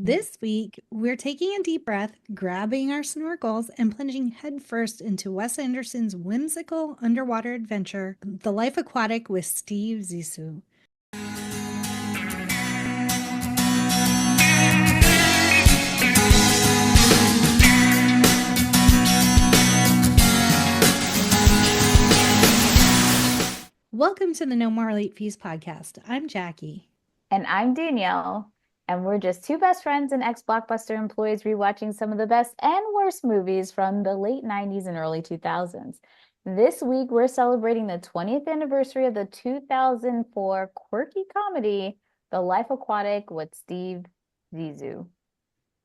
This week, we're taking a deep breath, grabbing our snorkels, and plunging headfirst into Wes Anderson's whimsical underwater adventure, The Life Aquatic with Steve Zissou. Welcome to the No More Late Fees podcast. I'm Jackie. And I'm Danielle. And we're just two best friends and ex-Blockbuster employees rewatching some of the best and worst movies from the late 90s and early 2000s. This week, we're celebrating the 20th anniversary of the 2004 quirky comedy, The Life Aquatic with Steve Zissou.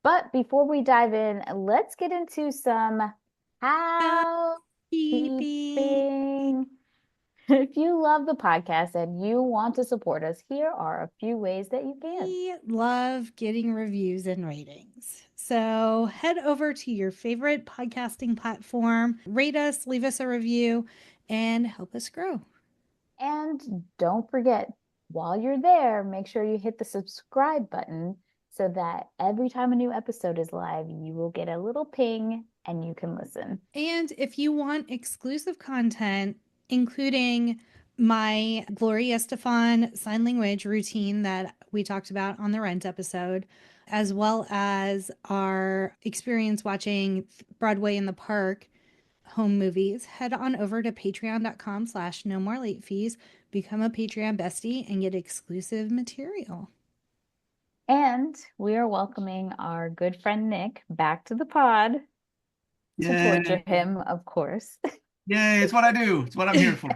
But before we dive in, let's get into some housekeeping. If you love the podcast and you want to support us, here are a few ways that you can. We love getting reviews and ratings. So head over to your favorite podcasting platform, rate us, leave us a review, and help us grow. And don't forget, while you're there, make sure you hit the subscribe button so that every time a new episode is live, you will get a little ping and you can listen. And if you want exclusive content, including my Gloria Estefan sign language routine that we talked about on the Rent episode, as well as our experience watching Broadway in the Park home movies, head on over to patreon.com/no more late fees, become a Patreon bestie, and get exclusive material. And we are welcoming our good friend Nick back to the pod to torture him, of course. Yay, it's what I do. It's what I'm here for.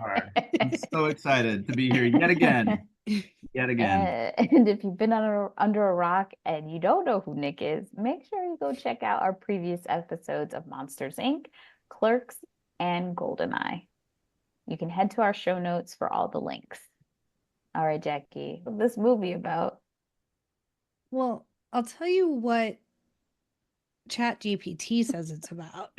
I'm so excited to be here yet again. Yet again. And if you've been under a rock and you don't know who Nick is, make sure you go check out our previous episodes of Monsters, Inc., Clerks, and GoldenEye. You can head to our show notes for all the links. All right, Jackie, what's this movie about? Well, I'll tell you what ChatGPT says it's about.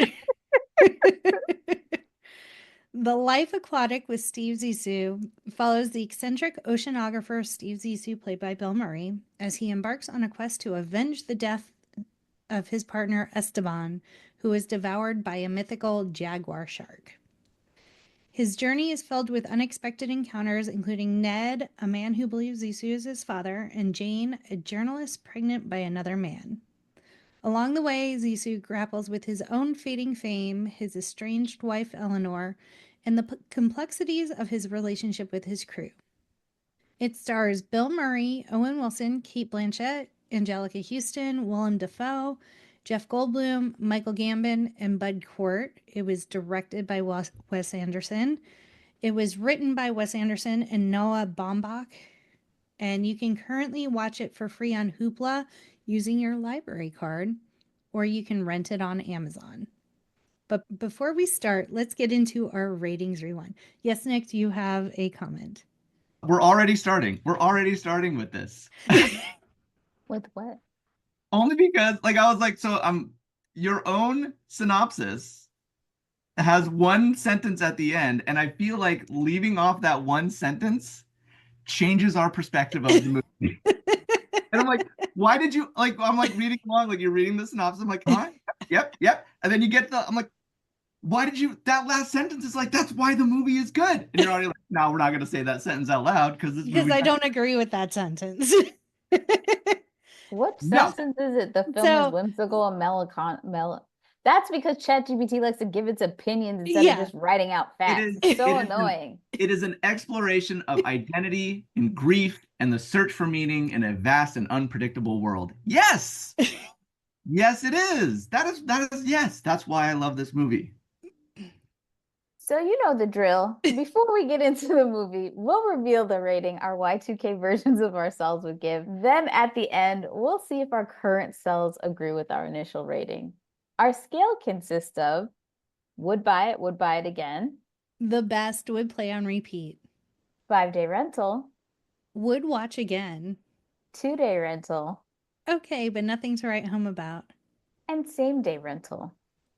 The Life Aquatic with Steve Zissou follows the eccentric oceanographer Steve Zissou, played by Bill Murray, as he embarks on a quest to avenge the death of his partner Esteban, who is devoured by a mythical Jaguar Shark. His journey is filled with unexpected encounters, including Ned, a man who believes Zissou is his father, and Jane, a journalist pregnant by another man. Along the way, Zissou grapples with his own fading fame, his estranged wife Eleanor, and the complexities of his relationship with his crew. It stars Bill Murray, Owen Wilson, Cate Blanchett, Angelica Houston, Willem Dafoe, Jeff Goldblum, Michael Gambon, and Bud Cort. It was directed by Wes Anderson. It was written by Wes Anderson and Noah Baumbach. And you can currently watch it for free on Hoopla using your library card, or you can rent it on Amazon. But before we start, let's get into our ratings rewind. Yes, Nick, do you have a comment? We're already starting. We're already starting with this. With what? Only because, I was like, your own synopsis has one sentence at the end, and I feel like leaving off that one sentence changes our perspective of the movie. And I'm like, why did you, I'm reading along, you're reading the synopsis. I'm like, all right, yep. And then you get I'm like, why did you, that last sentence is that's why the movie is good. And you're already like, no, we're not going to say that sentence out loud because I don't agree with that sentence. What sentence is it? The film is whimsical and That's because ChatGPT likes to give its opinions instead of just writing out facts. It's so annoying. It is an exploration of identity and grief and the search for meaning in a vast and unpredictable world. Yes. Yes, it is. That is yes. That's why I love this movie. So you know the drill. Before we get into the movie, we'll reveal the rating our Y2K versions of ourselves would give. Then at the end, we'll see if our current selves agree with our initial rating. Our scale consists of would buy it again. The best, would play on repeat. 5-day rental. Would watch again. 2-day rental. Okay, but nothing to write home about. And same-day rental.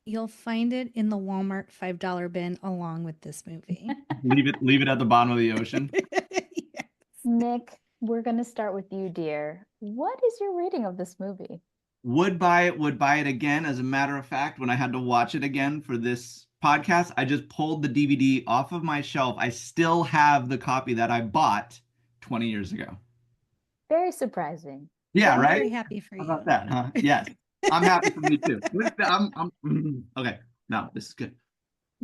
You'll find it in the Walmart $5 bin along with this movie. Leave it at the bottom of the ocean. Yes. Nick, we're going to start with you, dear. What is your rating of this movie? Would buy it again. As a matter of fact, when I had to watch it again for this podcast, I just pulled the DVD off of my shelf. I still have the copy that I bought 20 years ago. Very surprising. Yeah, I'm right? very happy for How about you. that, huh? Yes. I'm happy for me too. Okay. No, this is good.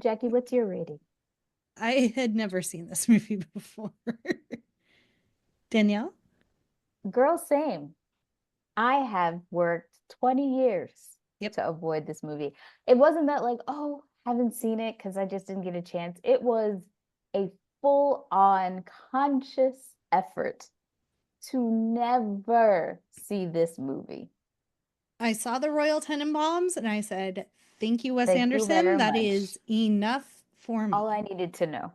Jackie, what's your rating? I had never seen this movie before. Danielle? Girl, same. I have worked 20 years Yep. to avoid this movie. It wasn't that like, oh, haven't seen it because I just didn't get a chance. It was a full-on conscious effort to never see this movie. I saw the Royal Tenenbaums and I said, thank you, Wes Thank you Anderson. very That much. is enough for All me. I needed to know.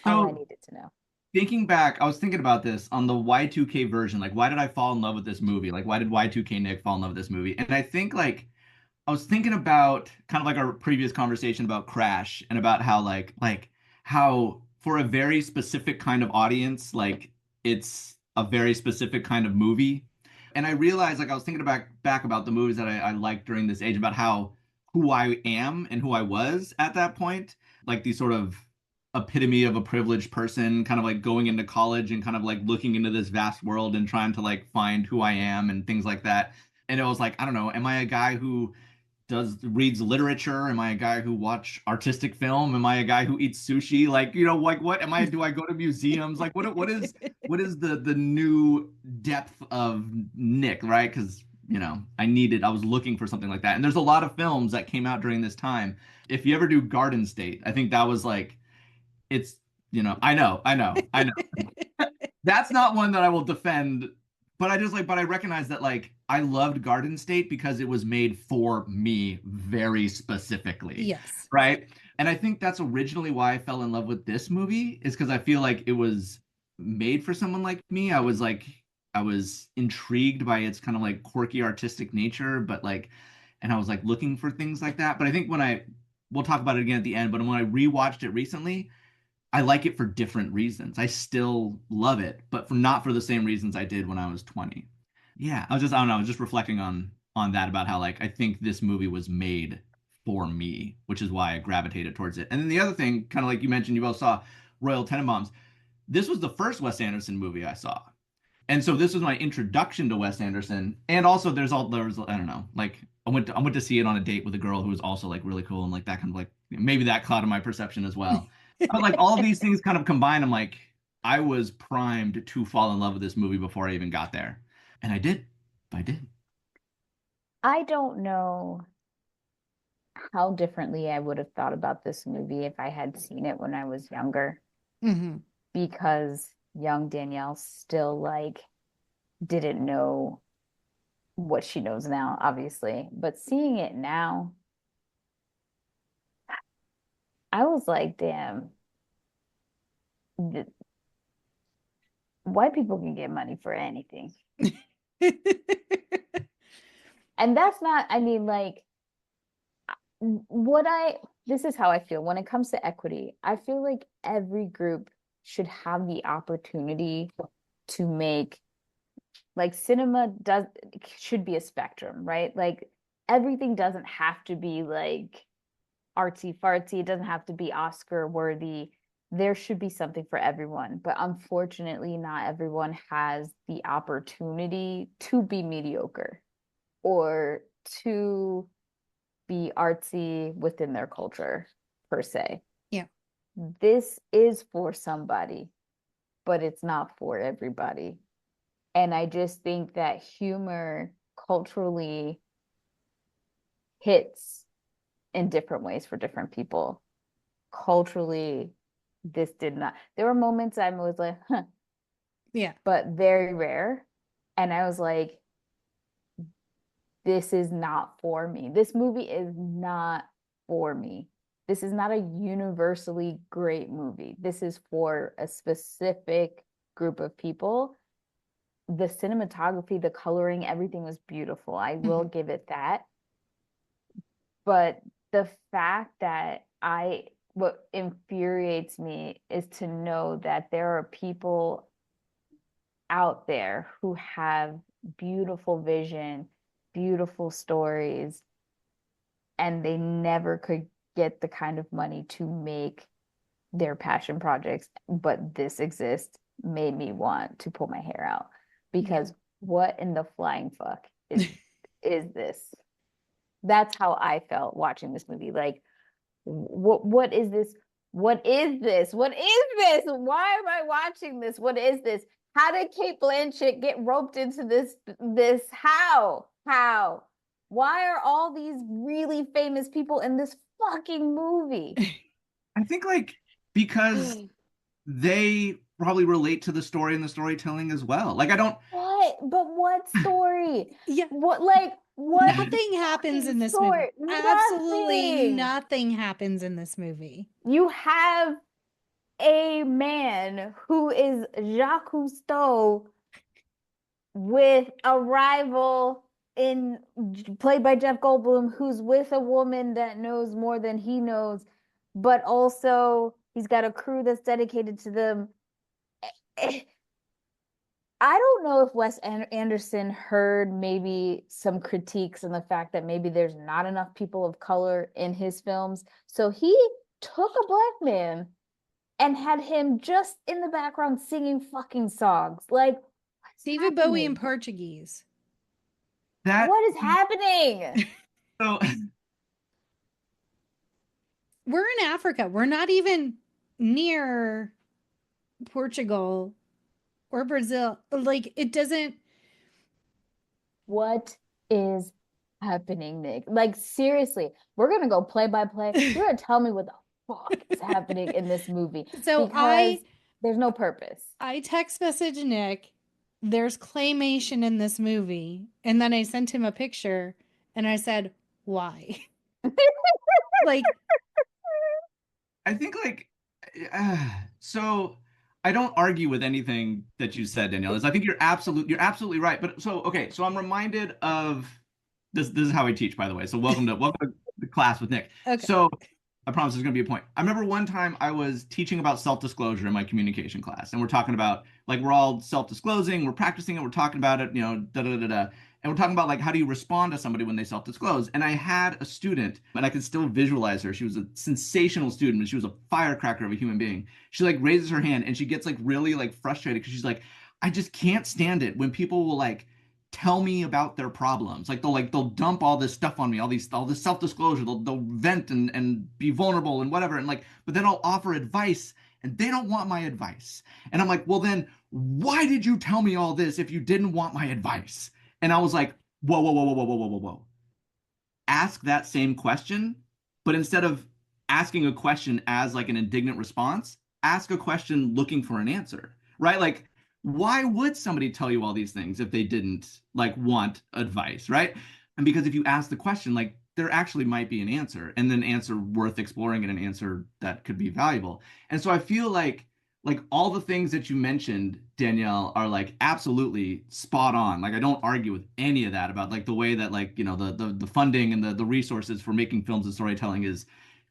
All I So needed to know. thinking back, I was thinking about this on the Y2K version. Like, why did I fall in love with this movie? Like, why did Y2K Nick fall in love with this movie? And I think like I was thinking about kind of like our previous conversation about Crash and about how like how for a very specific kind of audience, like it's a very specific kind of movie. And I realized like I was thinking back about the movies that I liked during this age, about how who I am and who I was at that point, like these sort of epitome of a privileged person, kind of like going into college and kind of like looking into this vast world and trying to like find who I am and things like that. And it was like, I don't know, am I a guy who reads literature? Am I a guy who watch artistic film? Am I a guy who eats sushi? Like, like what am I? Do I go to museums? Like what is the new depth of Nick, right? Because I was looking for something like that. And there's a lot of films that came out during this time. If you ever do Garden State, I think that was like it's I know. That's not one that I will defend, but I recognize that like I loved Garden State because it was made for me very specifically, Yes. right? And I think that's originally why I fell in love with this movie, is because I feel like it was made for someone like me. I was intrigued by its kind of like quirky artistic nature, but like and I was like looking for things like that. But I think we'll talk about it again at the end, but when I rewatched it recently, I like it for different reasons. I still love it, but not for the same reasons I did when I was 20. Yeah, I don't know, I was just reflecting on that, about how like I think this movie was made for me, which is why I gravitated towards it. And then the other thing, kind of like you mentioned, you both saw Royal Tenenbaums. This was the first Wes Anderson movie I saw. And so this was my introduction to Wes Anderson. And also there was I don't know, like I went to see it on a date with a girl who was also like really cool, and like that kind of like maybe that clouded my perception as well. But like all of these things kind of combined, I'm like I was primed to fall in love with this movie before I even got there. And I did. I did. I don't know how differently I would have thought about this movie if I had seen it when I was younger, Hmm. because young Danielle still like didn't know what she knows now, obviously. But seeing it now, I was like, damn, th- white people can get money for anything. And that's not, I mean, like, what I, this is how I feel when it comes to equity. I feel like every group should have the opportunity to make, like, cinema does, should be a spectrum, right? Like, everything doesn't have to be like artsy fartsy. It doesn't have to be Oscar worthy. There should be something for everyone. But unfortunately, not everyone has the opportunity to be mediocre or to be artsy within their culture, per se. Yeah. This is for somebody, but it's not for everybody. And I just think that humor culturally hits in different ways for different people. Culturally, this did not. There were moments I was like, huh, Yeah. but very rare. And I was like, this is not for me. This movie is not for me. This is not a universally great movie. This is for a specific group of people. The cinematography, the coloring, everything was beautiful. I will Hmm. give it that. But the fact that what infuriates me is to know that there are people out there who have beautiful vision, beautiful stories, and they never could get the kind of money to make their passion projects, but this exists, made me want to pull my hair out because what in the flying fuck is this? That's how I felt watching this movie. Like, what is this? What is this? What is this? Why am I watching this? What is this? How did Cate Blanchett get roped into this? How? How? Why are all these really famous people in this fucking movie? I think like because they probably relate to the story and the storytelling as well. Like I don't What? But what story? Yeah. What, like, what Nothing happens in this story? movie. Absolutely Nothing. nothing happens in this movie. You have a man who is Jacques Cousteau with a rival in played by Jeff Goldblum, who's with a woman that knows more than he knows, but also he's got a crew that's dedicated to them. I don't know if Wes Anderson heard maybe some critiques on the fact that maybe there's not enough people of color in his films. So he took a black man and had him just in the background singing fucking songs. Like, David Bowie in Portuguese. what is happening? So we're in Africa. We're not even near Portugal or Brazil. Like, it doesn't. What is happening, Nick? Like, seriously, we're gonna go play by play. You're gonna tell me what the fuck is happening in this movie. So because there's no purpose. I text message Nick, there's claymation in this movie. And then I sent him a picture and I said, why? Like, I think like so I don't argue with anything that you said, Danielle. I think you're absolutely right. But so okay, so I'm reminded of this is how I teach, by the way. So welcome to the class with Nick. okay. So I promise there's gonna be a point. I remember one time I was teaching about self-disclosure in my communication class, and we're talking about like we're all self-disclosing, we're practicing it, we're talking about it, da da da da. And we're talking about like how do you respond to somebody when they self-disclose. And I had a student, and I can still visualize her. She was a sensational student, and she was a firecracker of a human being. She like raises her hand and she gets like really like frustrated because she's like, I just can't stand it when people will like tell me about their problems. Like they'll dump all this stuff on me, all this self-disclosure. They'll vent and be vulnerable and whatever. And like, but then I'll offer advice and they don't want my advice. And I'm like, well then why did you tell me all this if you didn't want my advice? And I was like, whoa, whoa, whoa, whoa, whoa, whoa, whoa, whoa, whoa. Ask that same question, but instead of asking a question as like an indignant response, ask a question looking for an answer, right? Like, why would somebody tell you all these things if they didn't like want advice, right? And because if you ask the question, like there actually might be an answer and an answer worth exploring and an answer that could be valuable. And so I feel like all the things that you mentioned, Danielle, are like absolutely spot on. Like I don't argue with any of that about like the way that like, you know, the funding and the resources for making films and storytelling is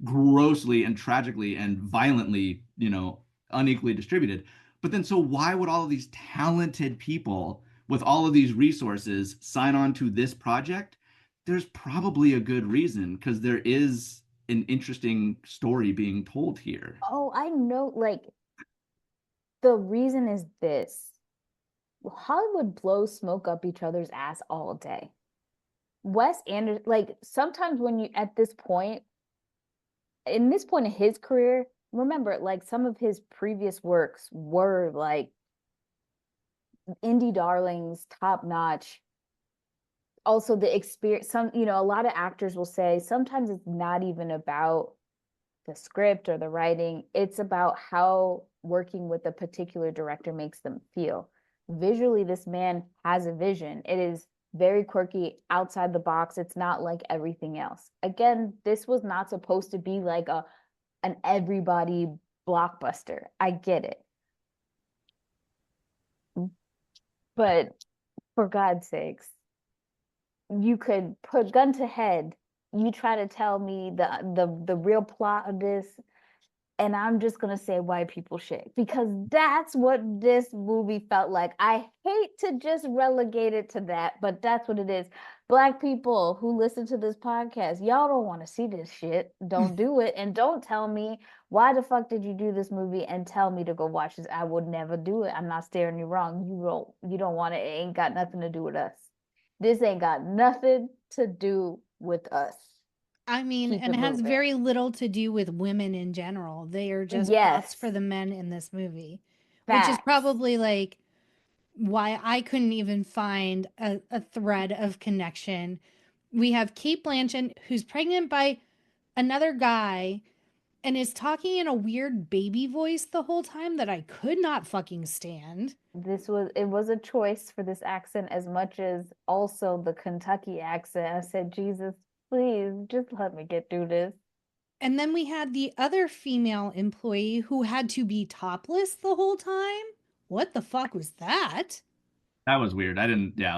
grossly and tragically and violently, you know, unequally distributed. But then so why would all of these talented people with all of these resources sign on to this project? There's probably a good reason because there is an interesting story being told here. Oh, I know. Like, the reason is this: Hollywood blows smoke up each other's ass all day. Wes Anderson, like, sometimes when you at this point, in this point of his career, remember, like, some of his previous works were like indie darlings, top notch. Also, the experience, some, you know, a lot of actors will say sometimes it's not even about the script or the writing, it's about how working with a particular director makes them feel. Visually, this man has a vision. It is very quirky, outside the box. It's not like everything else. Again, this was not supposed to be like an everybody blockbuster. I get it. But for God's sakes, you could put gun to head. You try to tell me the real plot of this. And I'm just going to say white people shit because that's what this movie felt like. I hate to just relegate it to that, but that's what it is. Black people who listen to this podcast, y'all don't want to see this shit. Don't do it. And don't tell me why the fuck did you do this movie and tell me to go watch this. I would never do it. I'm not staring you wrong. You don't want it. It ain't got nothing to do with us. This ain't got nothing to do with us. I mean, Keep and it it has moving. very little to do with women in general. They are just props for Yes. the men in this movie, which is Facts. probably like why I couldn't even find a thread of connection. We have Cate Blanchett, who's pregnant by another guy and is talking in a weird baby voice the whole time that I could not fucking stand. It was a choice for this accent as much as also the Kentucky accent. I said, Jesus, please just let me get through this. And then we had the other female employee who had to be topless the whole time. What the fuck was that? That was weird. I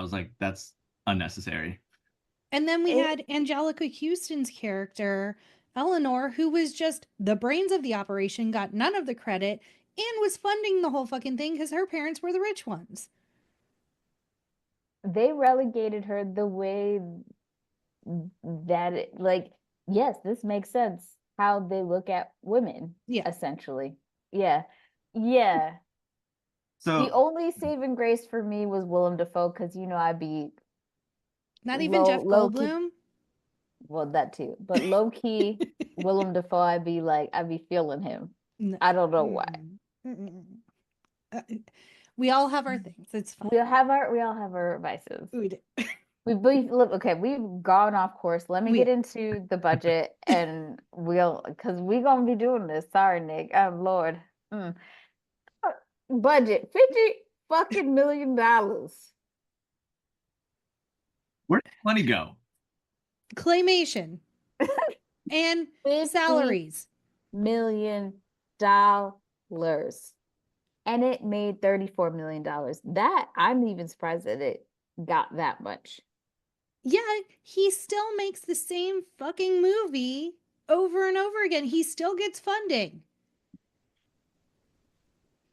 was like, that's unnecessary. And then we It, had Angelica Houston's character, Eleanor, who was just the brains of the operation, got none of the credit, and was funding the whole fucking thing because her parents were the rich ones. they relegated her the way like, yes, this makes sense how they look at women, Yeah. essentially. Yeah. Yeah. The So only saving grace for me was Willem Dafoe because I'd be Not even Jeff low key. Goldblum. Well, that too, but low key, Willem Dafoe, I'd be feeling him. No. I don't know why. Uh, we all have our things. It's fine. We all have our vices. We do. Okay, we've gone off course. Let me get into the budget and because we're gonna be doing this. Sorry, Nick. Oh Lord. Budget $50 million. where did money go? Claymation and salaries. $50 million. And it made $34 million. That I'm even surprised that it got that much. Yeah, he still makes the same fucking movie over and over again. He still gets funding.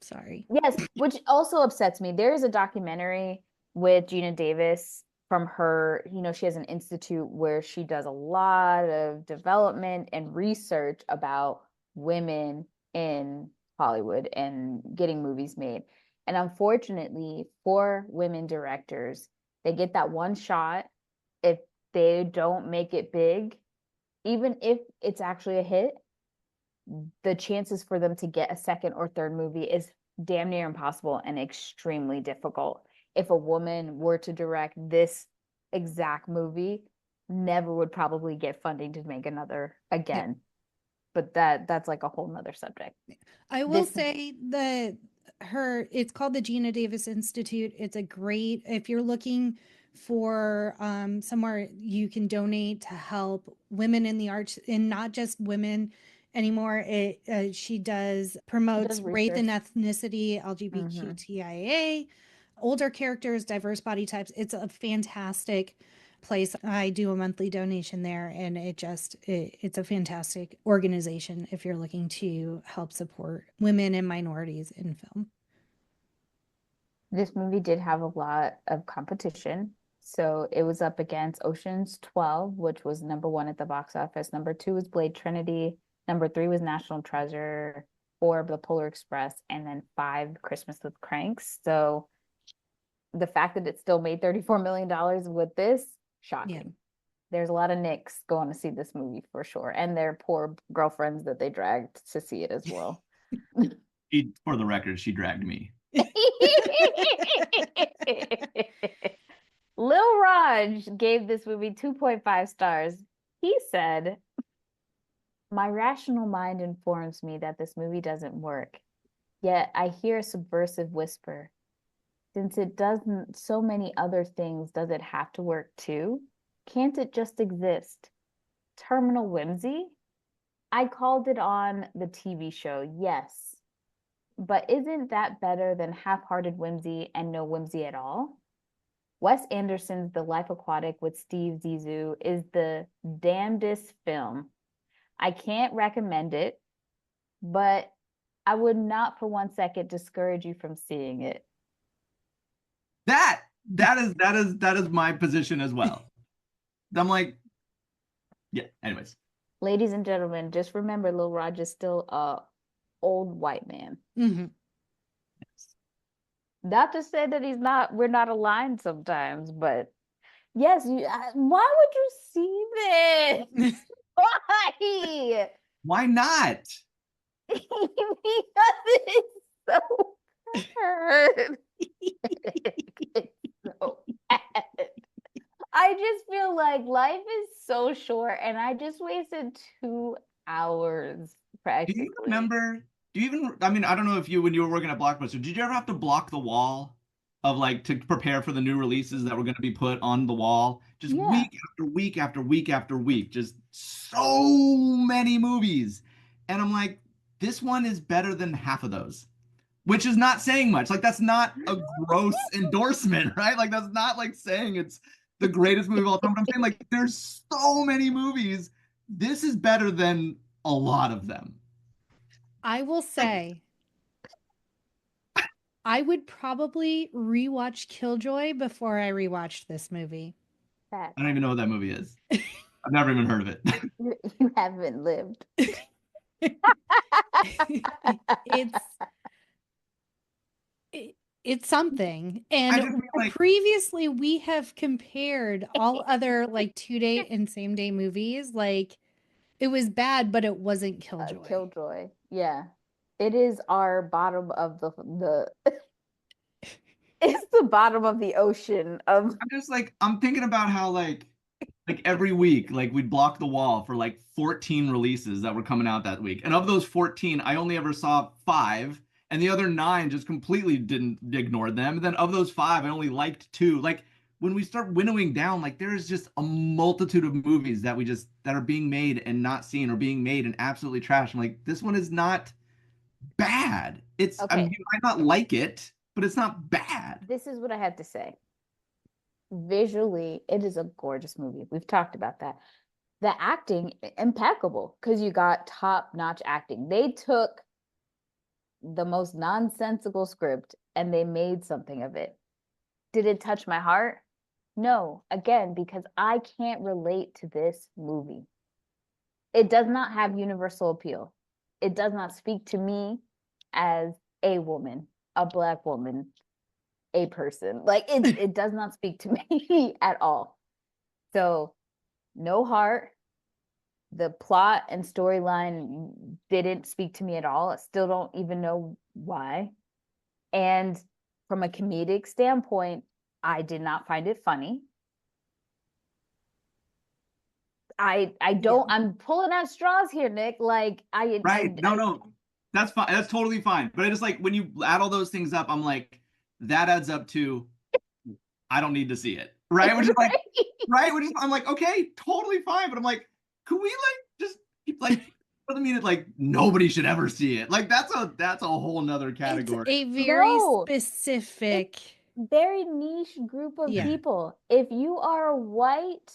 Sorry. Yes, which also upsets me. There is a documentary with Gina Davis from her, she has an institute where she does a lot of development and research about women in Hollywood and getting movies made. And unfortunately, for women directors, they get that one shot. If they don't make it big, even if it's actually a hit, the chances for them to get a second or third movie is damn near impossible and extremely difficult. If a woman were to direct this exact movie, never would probably get funding to make another again. Yeah. But that's like a whole nother subject. I will say that it's called the Gina Davis Institute. It's a great, if you're looking for somewhere you can donate to help women in the arts, and not just women anymore. She promotes race and ethnicity, LGBTQIA, older characters, diverse body types. It's a fantastic place. I do a monthly donation there, and it's a fantastic organization if you're looking to help support women and minorities in film. This movie did have a lot of competition. So it was up against Ocean's 12, which was #1 at the box office. #2 was Blade Trinity. #3 was National Treasure. 4, The Polar Express. And then 5, Christmas with Cranks. So the fact that it still made $34 million with this, shocking. Yeah. There's a lot of Nicks going to see this movie for sure. And their poor girlfriends that they dragged to see it as well. For the record, she dragged me. Lil Raj gave this movie 2.5 stars. He said, "My rational mind informs me that this movie doesn't work. Yet I hear a subversive whisper. Since it doesn't so many other things, does it have to work too? Can't it just exist? Terminal whimsy? I called it on the TV show, yes. But isn't that better than half-hearted whimsy and no whimsy at all? Wes Anderson's The Life Aquatic with Steve Zissou is the damnedest film. I can't recommend it. but I would not for 1 second discourage you from seeing it. That is my position as well. I'm like, yeah, anyways. Ladies and gentlemen, just remember Lil Raj is still a old white man. Mm-hmm. Not to say that we're not aligned sometimes, but yes, why would you see this? Why? Why not? Because it's so bad. It's so bad. I just feel like life is so short and I just wasted 2 hours Do you practically. remember? I mean, I don't know if when you were working at Blockbuster, did you ever have to block the wall of like to prepare for the new releases that were going to be put on the wall? Just Yeah. week after week after week after week, just so many movies. And I'm like, this one is better than half of those, which is not saying much. Like, that's not a gross endorsement, right? Like, that's not like saying it's the greatest movie of all time. But I'm saying, like, there's so many movies. This is better than a lot of them. I will say, I would probably rewatch Killjoy before I rewatched this movie. I don't even know what that movie is. I've never even heard of it. You haven't lived. It's something. And like, previously we have compared all other like 2-day and same day movies. Like it was bad, but it wasn't Killjoy. Killjoy. Yeah. It is our bottom of the it's the bottom of the ocean of I'm just like, I'm thinking about how like every week, like we'd block the wall for like 14 releases that were coming out that week. And of those 14, I only ever saw 5, and the other 9 just completely didn't ignore them. And then of those 5, I only liked 2. Like when we start winnowing down, like there is just a multitude of movies that that are being made and not seen, or being made and absolutely trash. I'm like, this one is not bad. Okay. I mean, you might not like it, but it's not bad. This is what I have to say. Visually, it is a gorgeous movie. We've talked about that. The acting, impeccable, because you got top-notch acting. They took the most nonsensical script and they made something of it. Did it touch my heart? No. Again, because I can't relate to this movie. It does not have universal appeal. It does not speak to me as a woman, a Black woman, a person. Like it does not speak to me at all. So no heart. The plot and storyline didn't speak to me at all. I still don't even know why. And from a comedic standpoint, I did not find it funny. I don't, yeah. I'm pulling out straws here, Nick. Like No, that's fine. That's totally fine. But I just like when you add all those things up, I'm like, that adds up to I don't need to see it. Right? Which is like I'm like, okay, totally fine. But I'm like, could we like just like doesn't mean it like nobody should ever see it. Like that's a whole nother category. It's a very specific, very niche group of people. If you are a white,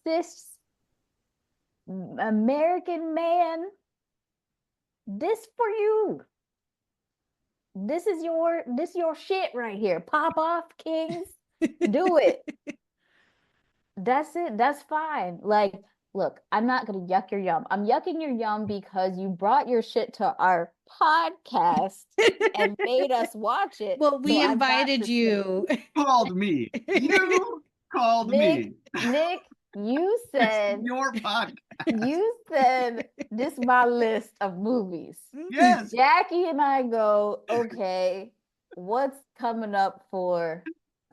cis American man, this for you. This is your shit right here. Pop off, kings. Do it. That's it. That's fine. Like, look, I'm not gonna yuck your yum. I'm yucking your yum because you brought your shit to our podcast and made us watch it. Well, we invited you. Called me. You called me. Nick, you said your podcast. You said this is my list of movies. Yes. Jackie and I go, okay, what's coming up for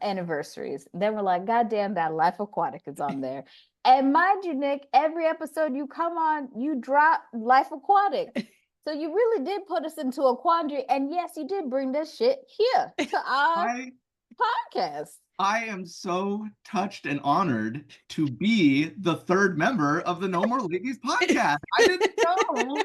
anniversaries? Then we're like, God damn, that Life Aquatic is on there. And mind you, Nick, every episode you come on, you drop Life Aquatic. So you really did put us into a quandary. And yes, you did bring this shit here to our podcast. I am so touched and honored to be the third member of the No More Ladies podcast. I didn't know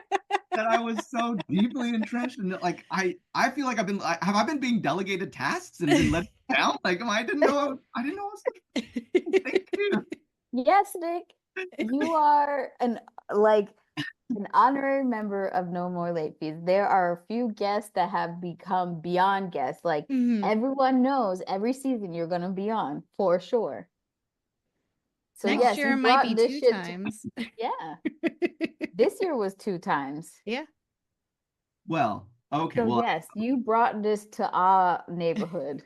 that I was so deeply entrenched in it. Like I feel like have I been being delegated tasks and been let down? Like I didn't know I was thank you. Yes, Nick. You are An honorary member of No More Late Fees. There are a few guests that have become beyond guests. Like everyone knows every season you're going to be on for sure. So Next yes, year you might brought be this 2 shit. times. Yeah. This year was 2 times. Yeah. Well, okay. So Well, yes, you brought this to our neighborhood.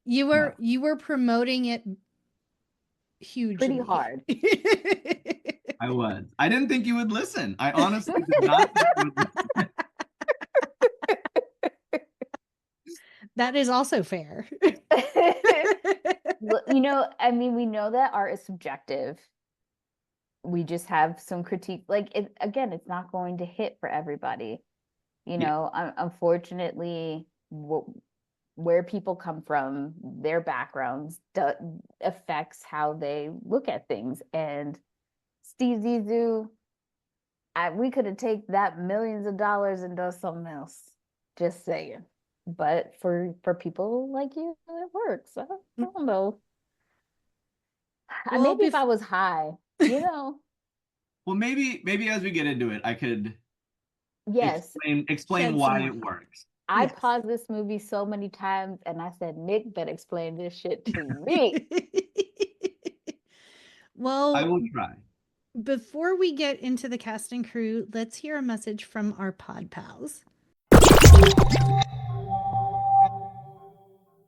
You were promoting it hugely. Pretty hard. I was. I didn't think you would listen. I honestly did not think you would listen. That is also fair. You know, I mean, we know that art is subjective. We just have some critique. Like, again, it's not going to hit for everybody. You know, unfortunately, where people come from, their backgrounds affects how they look at things. And Steve Zissou, we could have taken that millions of dollars and done something else. Just saying. But for people like you, it works. I don't know. Well, maybe if I was high, you know. Well, maybe as we get into it, I could Yes. explain why it works. I paused this movie so many times and I said, Nick, better explain this shit to me. Well, I will try. Before we get into the cast and crew, let's hear a message from our pod pals.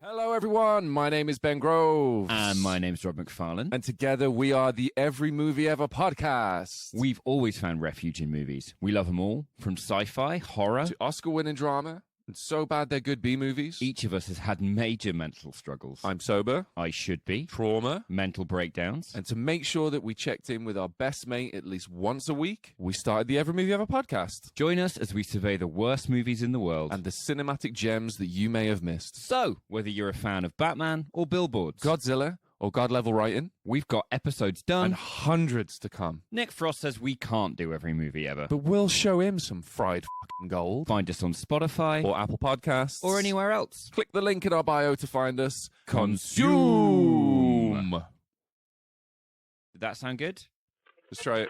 Hello, everyone. My name is Ben Groves. And my name's Rob McFarlane. And together we are the Every Movie Ever podcast. We've always found refuge in movies. We love them all, from sci-fi, horror, to Oscar-winning drama, and so bad they're good B-movies. Each of us has had major mental struggles. I'm sober. I should be. Trauma. Mental breakdowns. And to make sure that we checked in with our best mate at least once a week, we started the Every Movie Ever podcast. Join us as we survey the worst movies in the world and the cinematic gems that you may have missed. So, whether you're a fan of Batman or Billboards, Godzilla, or God level writing, we've got episodes done and hundreds to come. Nick Frost says we can't do every movie ever, but we'll show him some fried fucking gold. Find us on Spotify or Apple Podcasts or anywhere else. Click the link in our bio to find us. Consume. Did that sound good? Let's try it.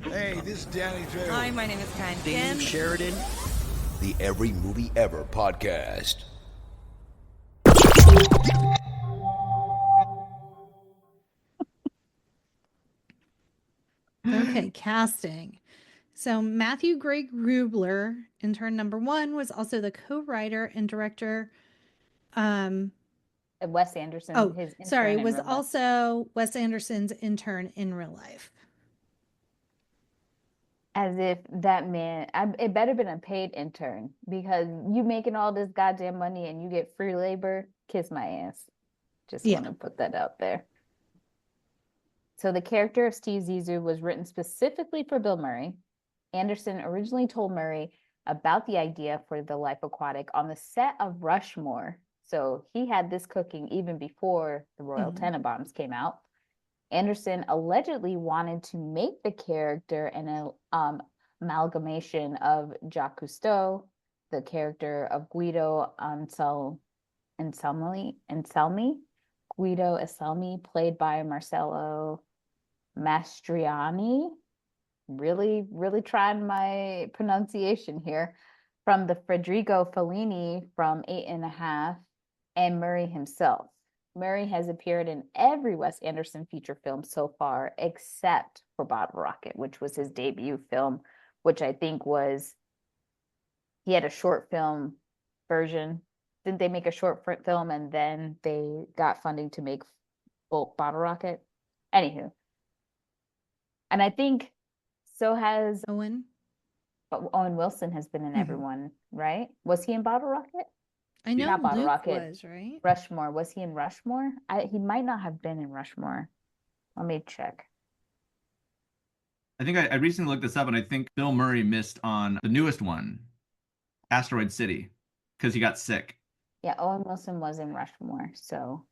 Hey, this is Danny Trejo. Hi, my name is Karen Dave Sheridan. The Every Movie Ever podcast. Okay, casting. So Matthew Gray Grubler, intern number 1, was also the co-writer and director. Wes Anderson. Oh, his sorry, was also Wes Anderson's intern in real life. As if that man, it better been a paid intern, because you making all this goddamn money and you get free labor, kiss my ass. Just want to put that out there. So the character of Steve Zissou was written specifically for Bill Murray. Anderson originally told Murray about the idea for the Life Aquatic on the set of Rushmore. So he had this cooking even before the Royal Tenenbaums came out. Anderson allegedly wanted to make the character an amalgamation of Jacques Cousteau, the character of Guido Anselmi, Guido Anselmi, played by Marcello Mastroianni. Really, really trying my pronunciation here. From the Federico Fellini from 8½, and Murray himself. Murray has appeared in every Wes Anderson feature film so far, except for Bottle Rocket, which was his debut film, which I think was, he had a short film version. Didn't they make a short film and then they got funding to make Bottle Rocket? Anywho. And I think so has Owen. But Owen Wilson has been in everyone, right? Was he in Bottle Rocket? I know Not Bottle Luke Rocket. was, right? Rushmore. Was he in Rushmore? He might not have been in Rushmore. Let me check. I think I recently looked this up, and I think Bill Murray missed on the newest one, Asteroid City, because he got sick. Yeah, Owen Wilson was in Rushmore, so.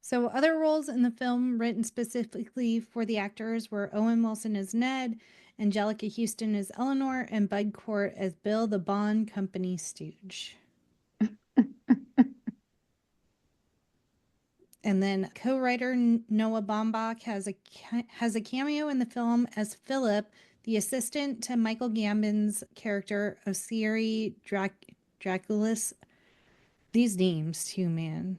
So other roles in the film written specifically for the actors were Owen Wilson as Ned, Angelica Houston as Eleanor, and Bud Cort as Bill the Bond Company stooge. And then co-writer Noah Baumbach has a cameo in the film as Philip, the assistant to Michael Gambon's character Osiri Draculus. These names too, man.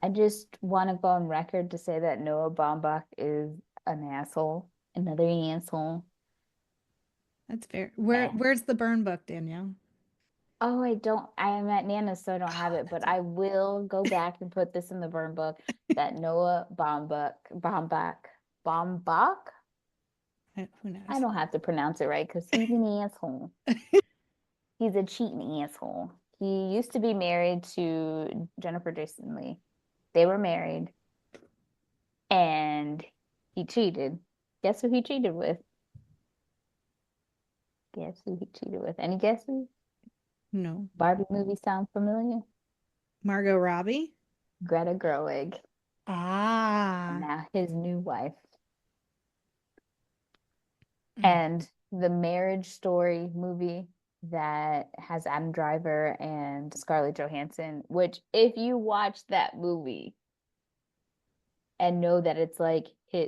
I just want to go on record to say that Noah Baumbach is an asshole, another asshole. That's fair. Eh. Where's the burn book, Danielle? Oh, I am at Nana's, so I don't have it, but I will go back and put this in the burn book that Noah Baumbach. Who knows? I don't have to pronounce it right because he's an asshole. He's a cheating asshole. He used to be married to Jennifer Jason Leigh. They were married and he cheated. Guess who he cheated with? Guess who he cheated with? Any guesses? No. Barbie movie sound familiar? Margot Robbie? Greta Gerwig. Ah. And now his new wife. And the Marriage Story movie that has Adam Driver and Scarlett Johansson, which if you watch that movie and know that it's like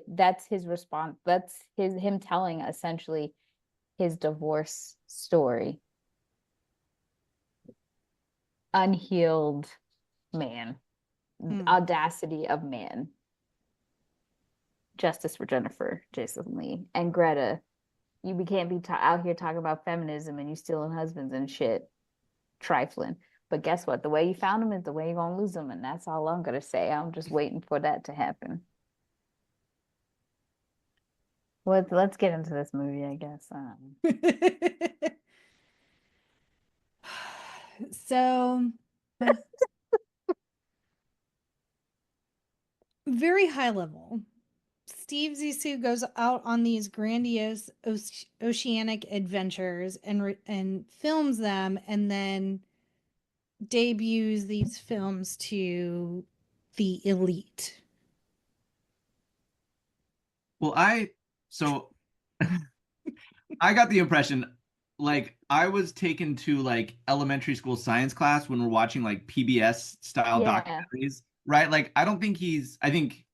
that's his response, that's him telling essentially his divorce story. Unhealed man. Audacity of man. Justice for Jennifer Jason Leigh and Greta. You can't be out here talking about feminism and you stealing husbands and shit. Trifling. But guess what? The way you found them is the way you're going to lose them. And that's all I'm going to say. I'm just waiting for that to happen. Well, let's get into this movie, I guess. So, very high level. Steve Zissou goes out on these grandiose oceanic adventures and films them, and then debuts these films to the elite. Well, I got the impression like I was taken to like elementary school science class when we're watching like PBS style documentaries, right? Like I think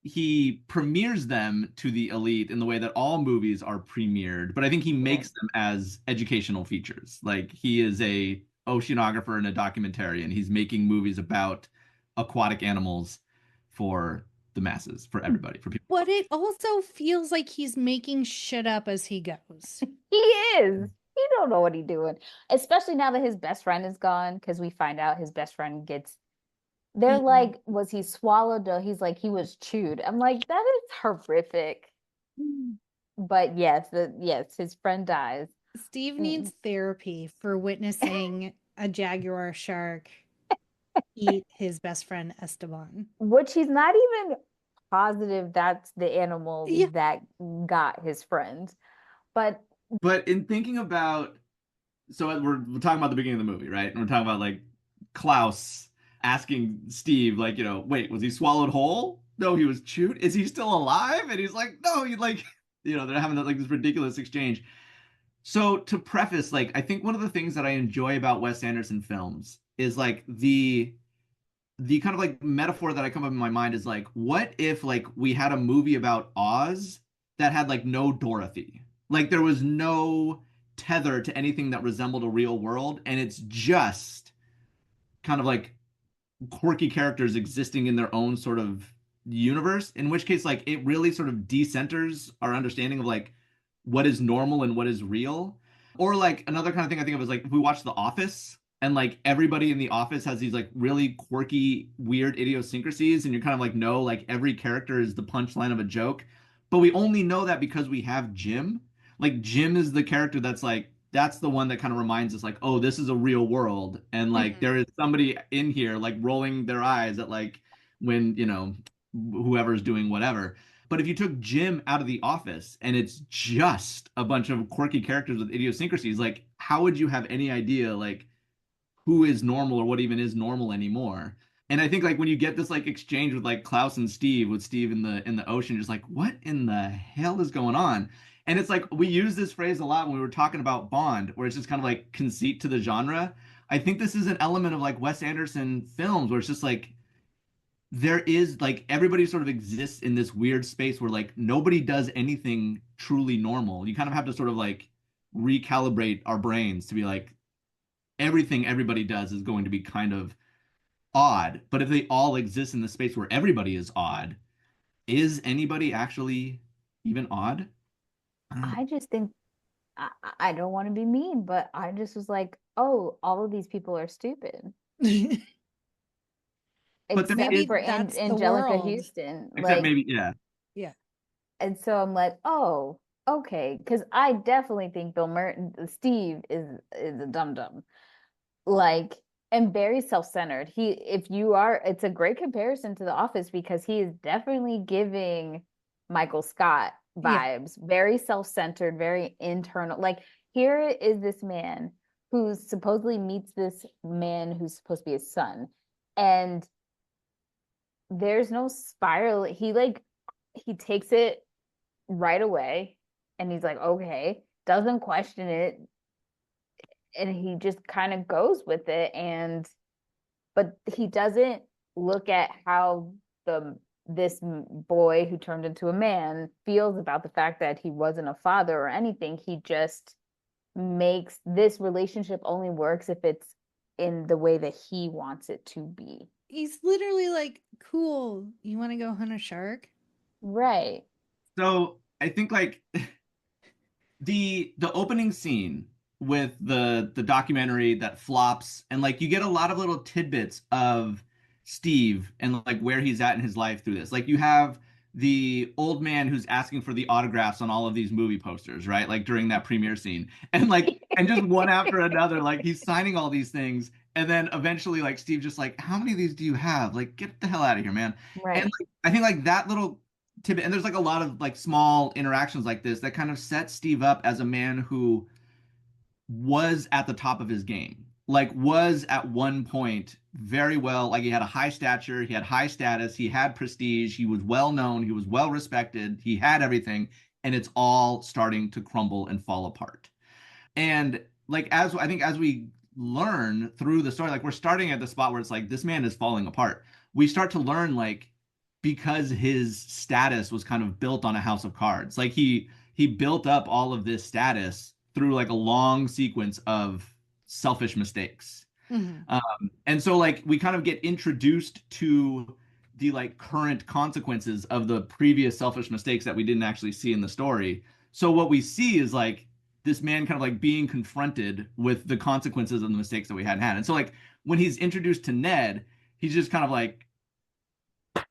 he premieres them to the elite in the way that all movies are premiered, but I think he makes them as educational features. Like he is a oceanographer and a documentarian. He's making movies about aquatic animals for the masses, for everybody, for people. But it also feels like he's making shit up as he goes. He is. He don't know what he's doing. Especially now that his best friend is gone, because we find out his best friend gets they're like, was he swallowed? No, he's like, he was chewed. I'm like, that is horrific. But yes, his friend dies. Steve needs therapy for witnessing a jaguar shark eat his best friend Esteban. Which he's not even positive that's the animal that got his friend. But in thinking about, so we're talking about the beginning of the movie, right? And we're talking about like Klaus asking Steve, like, wait, was he swallowed whole? No, he was chewed. Is he still alive? And he's like, no, they're having like this ridiculous exchange. So to preface, like, I think one of the things that I enjoy about Wes Anderson films is like the kind of like metaphor that I come up in my mind is like, what if like we had a movie about Oz that had like no Dorothy? Like there was no tether to anything that resembled a real world, and it's just kind of like quirky characters existing in their own sort of universe, in which case like it really sort of decenters our understanding of like what is normal and what is real. Or like another kind of thing I think of is like if we watch The Office and like everybody in the office has these like really quirky, weird idiosyncrasies, and you're kind of like, no, like every character is the punchline of a joke, but we only know that because we have Jim. Like Jim is the character that's the one that kind of reminds us like, oh, this is a real world. And like there is somebody in here like rolling their eyes at like when, whoever's doing whatever. But if you took Jim out of The Office and it's just a bunch of quirky characters with idiosyncrasies, like how would you have any idea like who is normal or what even is normal anymore? And I think like when you get this like exchange with like Klaus and Steve, with Steve in the ocean, just like, what in the hell is going on? And it's like we use this phrase a lot when we were talking about Bond, where it's just kind of like conceit to the genre. I think this is an element of like Wes Anderson films where it's just like there is like everybody sort of exists in this weird space where like nobody does anything truly normal. You kind of have to sort of like recalibrate our brains to be like everything everybody does is going to be kind of odd. But if they all exist in the space where everybody is odd, is anybody actually even odd? I don't know. I just think I don't want to be mean, but I just was like, oh, all of these people are stupid. But there Except is, for that's the Angelica world. Houston. except Like, maybe, yeah. Yeah. and so I'm like, oh, okay. Because I definitely think Bill Merton, Steve is a dum dum. Like, and very self-centered. If you are, it's a great comparison to The Office because he is definitely giving Michael Scott Yeah. vibes, very self-centered, very internal. Like, here is this man who supposedly meets this man who's supposed to be his son, and there's no spiral. He takes it right away, and he's like, okay, doesn't question it, and he just kind of goes with it, and but he doesn't look at how this boy who turned into a man feels about the fact that he wasn't a father or anything. He just makes this relationship only works if it's in the way that he wants it to be. He's literally like, cool, you want to go hunt a shark? Right. So I think like the opening scene with the documentary that flops and like you get a lot of little tidbits of Steve and like where he's at in his life through this. Like you have the old man who's asking for the autographs on all of these movie posters, right? Like during that premiere scene. And like and just one after another, like he's signing all these things. And then eventually like Steve just like, how many of these do you have? Like get the hell out of here, man. And Right. like I think like that little tidbit, and there's like a lot of like small interactions like this that kind of set Steve up as a man who was at the top of his game. Like was at one point very well, like he had a high stature, he had high status, he had prestige, he was well known, he was well respected, he had everything, and it's all starting to crumble and fall apart. And like as I think as we learn through the story, like we're starting at the spot where it's like this man is falling apart. We start to learn like because his status was kind of built on a house of cards. Like he built up all of this status through like a long sequence of selfish mistakes. Mhm. And so like we kind of get introduced to the like current consequences of the previous selfish mistakes that we didn't actually see in the story. So what we see is like this man kind of like being confronted with the consequences of the mistakes that we hadn't had. And so like when he's introduced to Ned, he's just kind of like,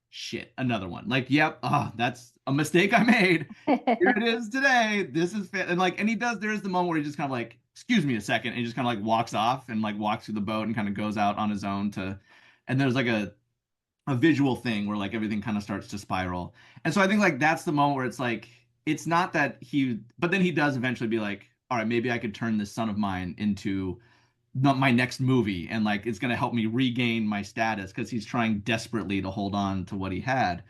shit, another one. Like, yep, that's a mistake I made. Here it is today. This is fit. And like, and he does, there is the moment where he just kind of like, excuse me a second, and he just kind of like walks off and like walks through the boat and kind of goes out on his own to, and there's like a visual thing where like everything kind of starts to spiral. And so I think like that's the moment where it's like, it's not that he, but then he does eventually be like, all right, maybe I could turn this son of mine into not my next movie and like it's going to help me regain my status because he's trying desperately to hold on to what he had,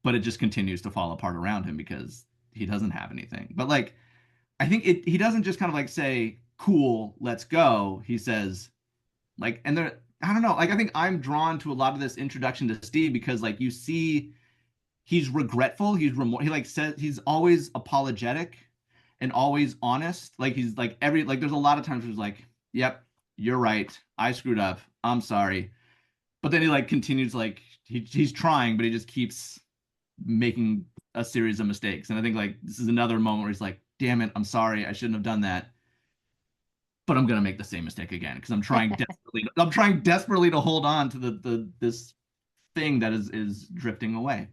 but it just continues to fall apart around him because he doesn't have anything. But like I think he doesn't just kind of like say cool, let's go. He says like, and there, I don't know, like I think I'm drawn to a lot of this introduction to Steve because like you see he's regretful, he like says he's always apologetic and always honest. Like he's like every like there's a lot of times where he's like, "Yep, you're right. I screwed up. I'm sorry." But then he like continues like he's trying, but he just keeps making a series of mistakes. And I think like this is another moment where he's like, "Damn it, I'm sorry. I shouldn't have done that." But I'm gonna make the same mistake again because I'm trying desperately to hold on to the this thing that is drifting away.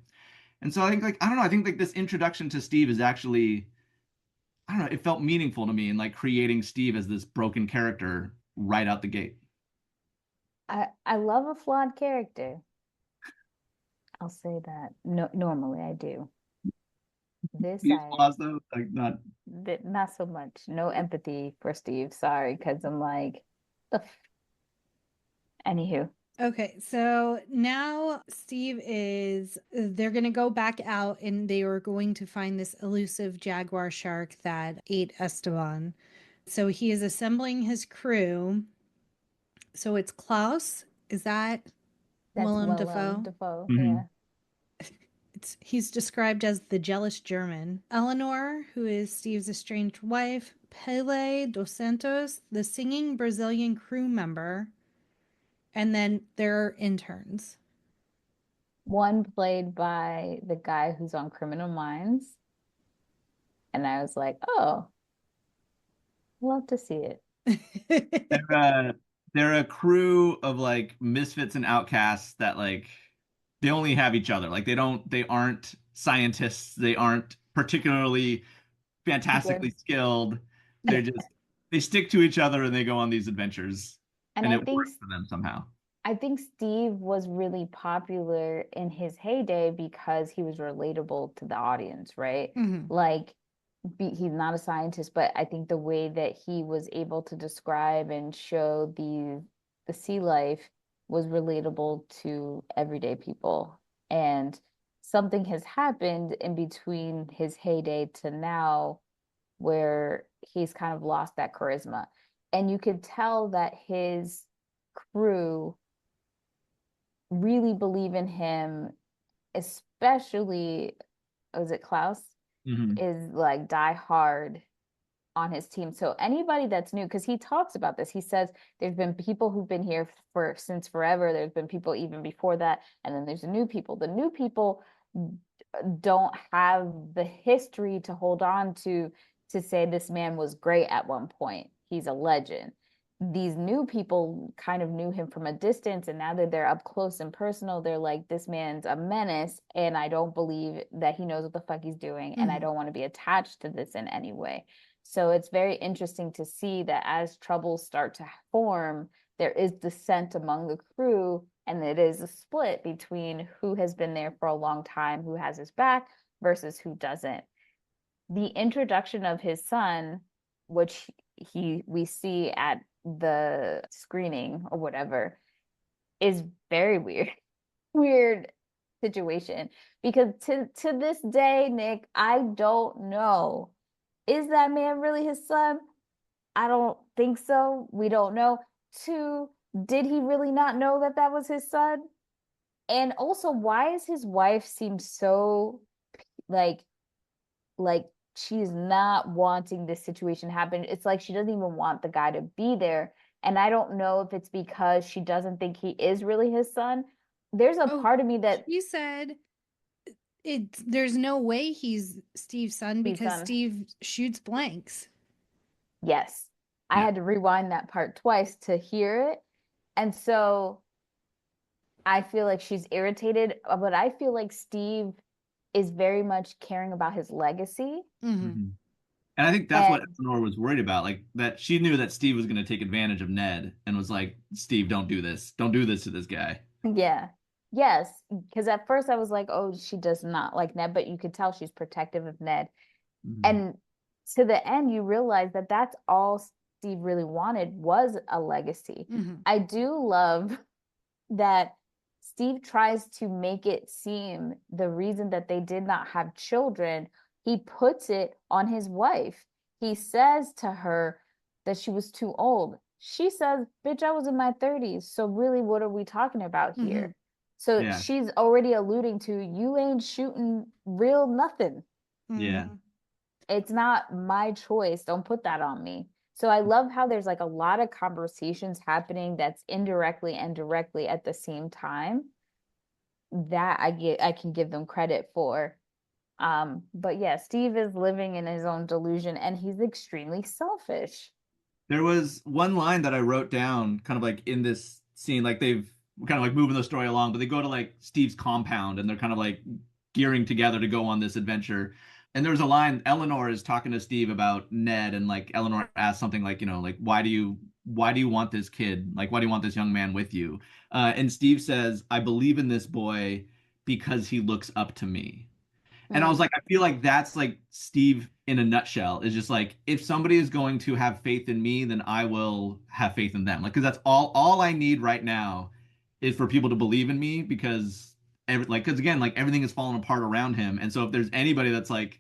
And so I think like I don't know, I think like this introduction to Steve is actually I don't know, it felt meaningful to me in like creating Steve as this broken character right out the gate. I love a flawed character. I'll say that. No, normally I do. This These I flaws though, like not not so much. No empathy for Steve. Sorry, because I'm like, ugh. Anywho. Okay, so now they're going to go back out and they are going to find this elusive jaguar shark that ate Esteban. So he is assembling his crew. So it's Klaus. Is that That's Willem Willem Dafoe. Dafoe. Mhm. Yeah. He's described as the jealous German. Eleanor, who is Steve's estranged wife. Pele dos Santos, the singing Brazilian crew member. And then there are interns. One played by the guy who's on Criminal Minds. And I was like, oh, love to see it. They're a crew of like misfits and outcasts that like they only have each other. Like they aren't scientists. They aren't particularly fantastically Good. skilled. Yeah. They're just they stick to each other and they go on these adventures And and I it think works for them somehow. Steve was really popular in his heyday because he was relatable to the audience, right? Mhm. Like he's not a scientist, but I think the way that he was able to describe and show the sea life was relatable to everyday people. And something has happened in between his heyday to now where he's kind of lost that charisma. And you could tell that his crew really believe in him, especially, was it Klaus? Mhm. Is like die hard on his team. So anybody that's new, because he talks about this, he says there's been people who've been here for since forever. There's been people even before that, and then there's the new people. The new people don't have the history to hold on to say this man was great at one point. He's a legend. These new people kind of knew him from a distance, and now that they're up close and personal, they're like, this man's a menace, and I don't believe that he knows what the fuck he's doing, and I don't want to be attached to this in any way. So it's very interesting to see that as troubles start to form, there is dissent among the crew, and it is a split between who has been there for a long time, who has his back, versus who doesn't. The introduction of his son, which we see at the screening or whatever, is very weird. Weird situation. Because to this day, Nick, I don't know. Is that man really his son? I don't think so. We don't know. Two, did he really not know that that was his son? And also, why is his wife seem so like like she's not wanting this situation to happen? It's like she doesn't even want the guy to be there. And I don't know if it's because she doesn't think he is really his son. There's a part of me that He said there's no way he's Steve's son Steve's because son. Steve shoots blanks. Yes. I Yeah. had to rewind that part twice to hear it. And so I feel like she's irritated, but I feel like Steve is very much caring about his legacy. Mhm. And I think that's what And Eleanor was worried about, like that she knew that Steve was going to take advantage of Ned and was like, Steve, don't do this. Don't do this to this guy. yeah. Yes, because at first I was like, oh, she does not like Ned, but you could tell she's protective of Ned. Mhm. And to the end, you realize that that's all Steve really wanted was a legacy. I do love that Steve tries to make it seem the reason that they did not have children, he puts it on his wife. He says to her that she was too old. She says, bitch, I was in my 30s. So really, what are we talking about here? So Yeah. she's already alluding to you ain't shooting real nothing. Yeah. It's not my choice. Don't put that on me. So I love how there's like a lot of conversations happening that's indirectly and directly at the same time that I can give them credit for. But yeah, Steve is living in his own delusion and he's extremely selfish. There was one line that I wrote down kind of like in this scene, like they've kind of like moving the story along, but they go to like Steve's compound and they're kind of like gearing together to go on this adventure. And there was a line, Eleanor is talking to Steve about Ned, and like Eleanor asks something like, like why do you want this kid? Like, why do you want this young man with you? And Steve says, I believe in this boy because he looks up to me. And I was like, I feel like that's like Steve in a nutshell is just like, if somebody is going to have faith in me, then I will have faith in them. Like, because that's all I need right now is for people to believe in me because because again, like everything is falling apart around him. And so if there's anybody that's like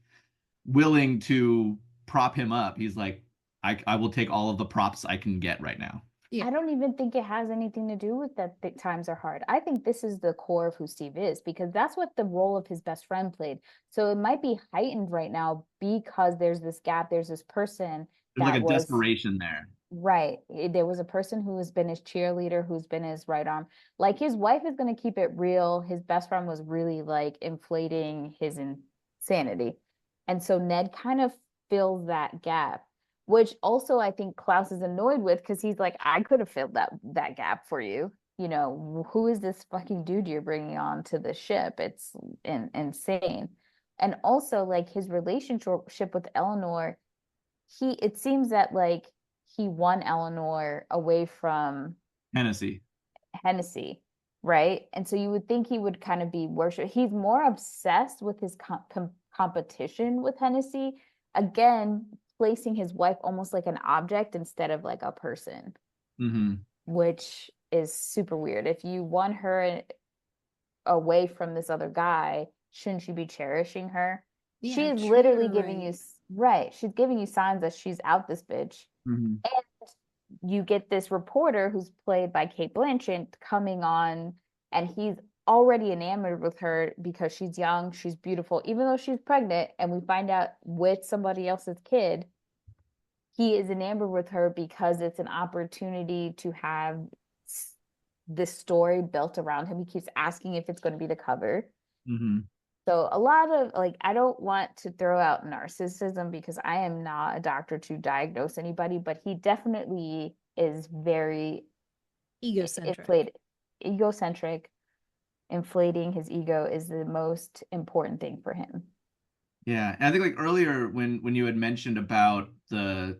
willing to prop him up, he's like, I will take all of the props I can get right now. Yeah. I don't even think it has anything to do with that times are hard. I think this is the core of who Steve is, because that's what the role of his best friend played. So it might be heightened right now because there's this gap, there's this person There's like that a was desperation there. right. There was a person who has been his cheerleader, who's been his right arm. Like his wife is going to keep it real. His best friend was really like inflating his insanity. And so Ned kind of fills that gap, which also I think Klaus is annoyed with because he's like, I could have filled that gap for you. You know, who is this fucking dude you're bringing on to the ship? It's insane. And also like his relationship with Eleanor, it seems that like he won Eleanor away from Hennessy. Hennessy, right? And so you would think he would kind of be worship. He's more obsessed with his competition with Hennessy, again, placing his wife almost like an object instead of like a person, which is super weird. If you won her away from this other guy, shouldn't you be cherishing her? Yeah, She is treat literally her giving you right. she's giving you signs that she's out this bitch. And you get this reporter who's played by Cate Blanchett coming on, and he's already enamored with her because she's young, she's beautiful, even though she's pregnant, and we find out with somebody else's kid. He is enamored with her because it's an opportunity to have this story built around him. He keeps asking if it's going to be the cover. So a lot of like, I don't want to throw out narcissism because I am not a doctor to diagnose anybody, but he definitely is very Egocentric. egocentric. Inflating his ego is the most important thing for him. Yeah, and I think like earlier when you had mentioned about the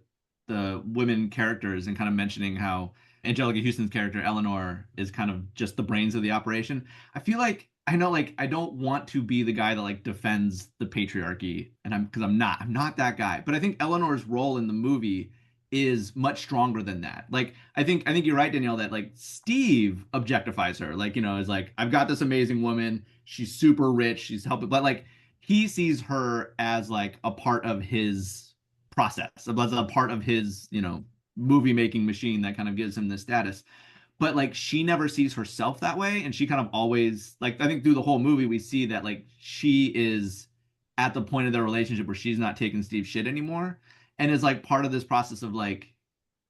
women characters and kind of mentioning how Angelica Houston's character Eleanor is kind of just the brains of the operation, I feel like I know like I don't want to be the guy that like defends the patriarchy, and I'm not that guy. But I think Eleanor's role in the movie is much stronger than that. Like I think you're right, Danielle, that like Steve objectifies her, like, you know, is like, I've got this amazing woman, she's super rich, she's helping, but like he sees her as like a part of his process, as a part of his, you know, movie making machine that kind of gives him this status. But like she never sees herself that way, and she kind of always, like, I think through the whole movie we see that like she is at the point of their relationship where she's not taking Steve's shit anymore, and is like part of this process of like,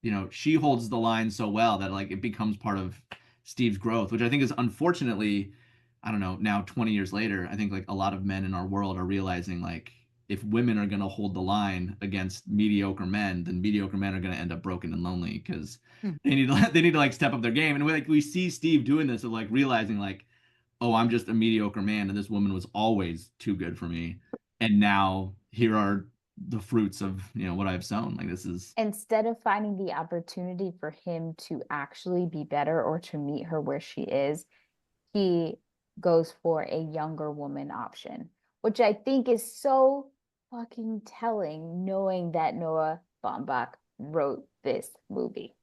you know, she holds the line so well that like it becomes part of Steve's growth, which I think is unfortunately, I don't know, now 20 years later, I think like a lot of men in our world are realizing like if women are going to hold the line against mediocre men, then mediocre men are going to end up broken and lonely because they need to like step up their game. And we see Steve doing this of like realizing like, oh, I'm just a mediocre man and this woman was always too good for me. And now here are the fruits of, you know, what I've sown. Like this is, Instead of finding the opportunity for him to actually be better or to meet her where she is, he goes for a younger woman option, which I think is so fucking telling, knowing that Noah Baumbach wrote this movie.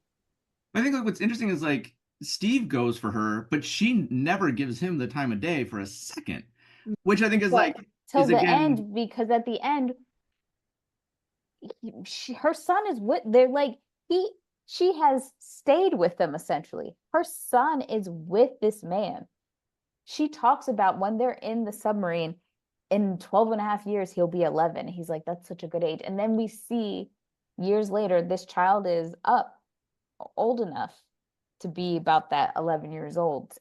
I think like what's interesting is like Steve goes for her, but she never gives him the time of day for a second, which I think is But like till is the again, end, because at the end, her son is with, they're like, she has stayed with them essentially. Her son is with this man. She talks about when they're in the submarine, in 12 and a half years he'll be 11. He's like, that's such a good age. And then we see years later this child is up, old enough to be about that 11 years old,